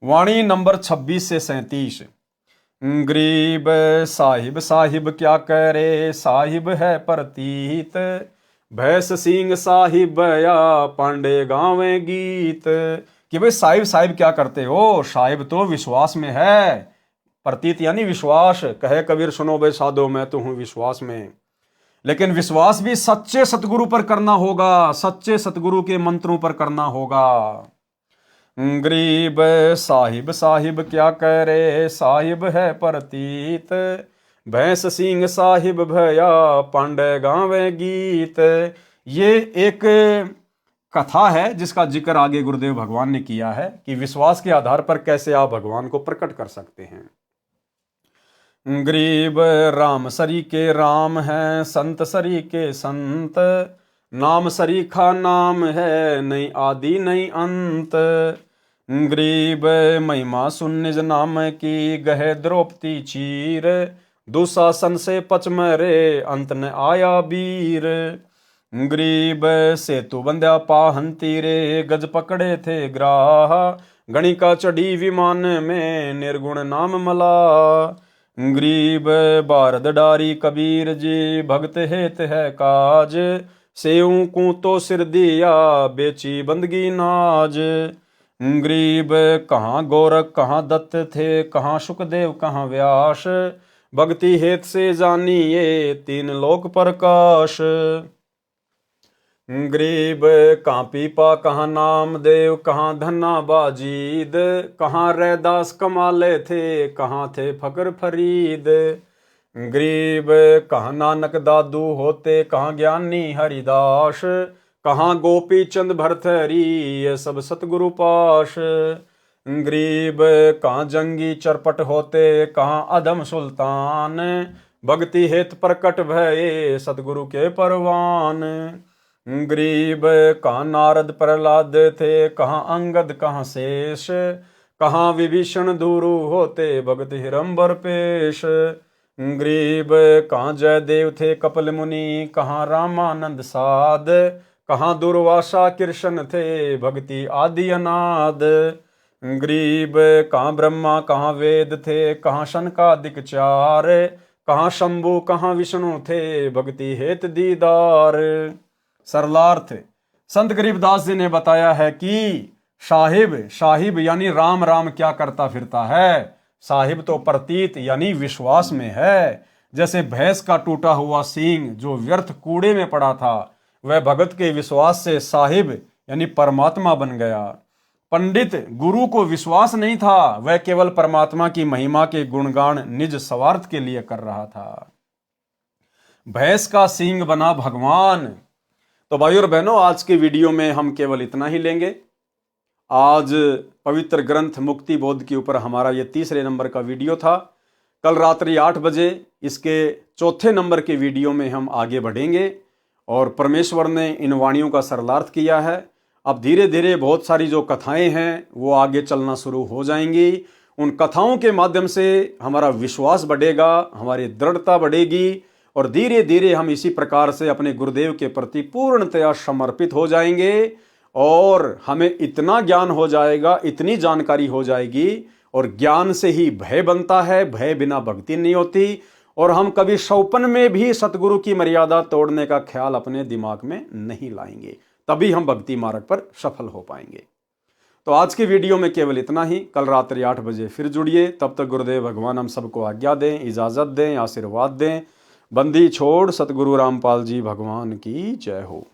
वाणी नंबर 26 से 37। गरीब साहिब साहिब क्या करे, साहिब है प्रतीत, भैंस सिंह साहिब या पांडे गावे गीत। कि भाई साहिब साहिब क्या करते हो, साहिब तो विश्वास में है, प्रतीत यानी विश्वास। कहे कबीर सुनो बे साधो मैं तो हूं विश्वास में। लेकिन विश्वास भी सच्चे सतगुरु पर करना होगा, सच्चे सतगुरु के मंत्रों पर करना होगा। गरीब साहिब साहिब क्या करे, साहिब है प्रतीत, भैंस सिंह साहिब भया पांडे गावे गीत। ये एक कथा है जिसका जिक्र आगे गुरुदेव भगवान ने किया है कि विश्वास के आधार पर कैसे आप भगवान को प्रकट कर सकते हैं। गरीब राम सरी के राम है, संत सरी के संत, नाम सरीखा नाम है, नहीं आदि नहीं अंत। गरीब महिमा सुन निज नाम की, गहे द्रौपदी चीर, दुशासन से पचमरे अंत न आया वीर। गरीब सेतु बंध्या पाहन तीरे, गज पकड़े थे ग्राह, गणिका चढ़ी विमान में निर्गुण नाम मला। गरीब बारद डारी कबीर जी, भगत हेत है काज, सेऊ को तो सिर दिया बेची बंदगी नाज। गरीब कहाँ गोरख कहाँ दत्त थे, कहाँ सुखदेव कहाँ व्यास, भक्ति हेत से जानिए तीन लोक प्रकाश। गरीब कहाँ पीपा कहाँ नामदेव, कहाँ धन्ना बाजीद, कहाँ रैदास कमाले थे, कहाँ थे फकर फरीद। गरीब कहाँ नानक दादू होते, कहाँ ज्ञानी हरिदास, कहाँ गोपी चंद भरथरी ये सब सतगुरु पाश। गरीब कहाँ जंगी चरपट होते, कहाँ अधम सुल्तान, भक्ति हेत प्रकट भये सतगुरु के परवान। गरीब कहाँ नारद प्रहलाद थे, कहाँ अंगद कहाँ शेष, कहाँ विभीषण दूरु होते भगत हिरंबर पेश। गरीब कहाँ जयदेव थे कपिल मुनि, कहाँ रामानंद साध, कहाँ दुर्वासा कृष्ण थे भक्ति आदि अनाद। गरीब कहाँ ब्रह्मा कहाँ वेद थे, कहाँ शनकादिक चार, कहाँ शंभु कहाँ विष्णु थे भक्ति हेत दीदार। सरलार्थ संत गरीबदास जी ने बताया है कि साहिब साहिब यानी राम राम क्या करता फिरता है, साहिब तो प्रतीत यानी विश्वास में है। जैसे भैंस का टूटा हुआ सींग जो व्यर्थ कूड़े में पड़ा था, वह भगत के विश्वास से साहिब यानी परमात्मा बन गया। पंडित गुरु को विश्वास नहीं था, वह केवल परमात्मा की महिमा के गुणगान निज स्वार्थ के लिए कर रहा था। भैंस का सींग बना भगवान। तो भाई और बहनों, आज के वीडियो में हम केवल इतना ही लेंगे। आज पवित्र ग्रंथ मुक्ति बोध के ऊपर हमारा ये तीसरे नंबर का वीडियो था। कल रात्रि 8 बजे इसके चौथे नंबर के वीडियो में हम आगे बढ़ेंगे और परमेश्वर ने इन वाणियों का सरलार्थ किया है। अब धीरे धीरे बहुत सारी जो कथाएं हैं वो आगे चलना शुरू हो जाएंगी। उन कथाओं के माध्यम से हमारा विश्वास बढ़ेगा, हमारी दृढ़ता बढ़ेगी और धीरे धीरे हम इसी प्रकार से अपने गुरुदेव के प्रति पूर्णतया समर्पित हो जाएंगे और हमें इतना ज्ञान हो जाएगा, इतनी जानकारी हो जाएगी, और ज्ञान से ही भय बनता है, भय बिना भक्ति नहीं होती, और हम कभी सौपन में भी सतगुरु की मर्यादा तोड़ने का ख्याल अपने दिमाग में नहीं लाएंगे, तभी हम भक्ति मार्ग पर सफल हो पाएंगे। तो आज की वीडियो में केवल इतना ही। कल रात्रि 8 बजे फिर जुड़िए। तब तक गुरुदेव भगवान हम सबको आज्ञा दें, इजाजत दें, आशीर्वाद दें। बंदी छोड़ सतगुरु रामपाल जी भगवान की जय हो।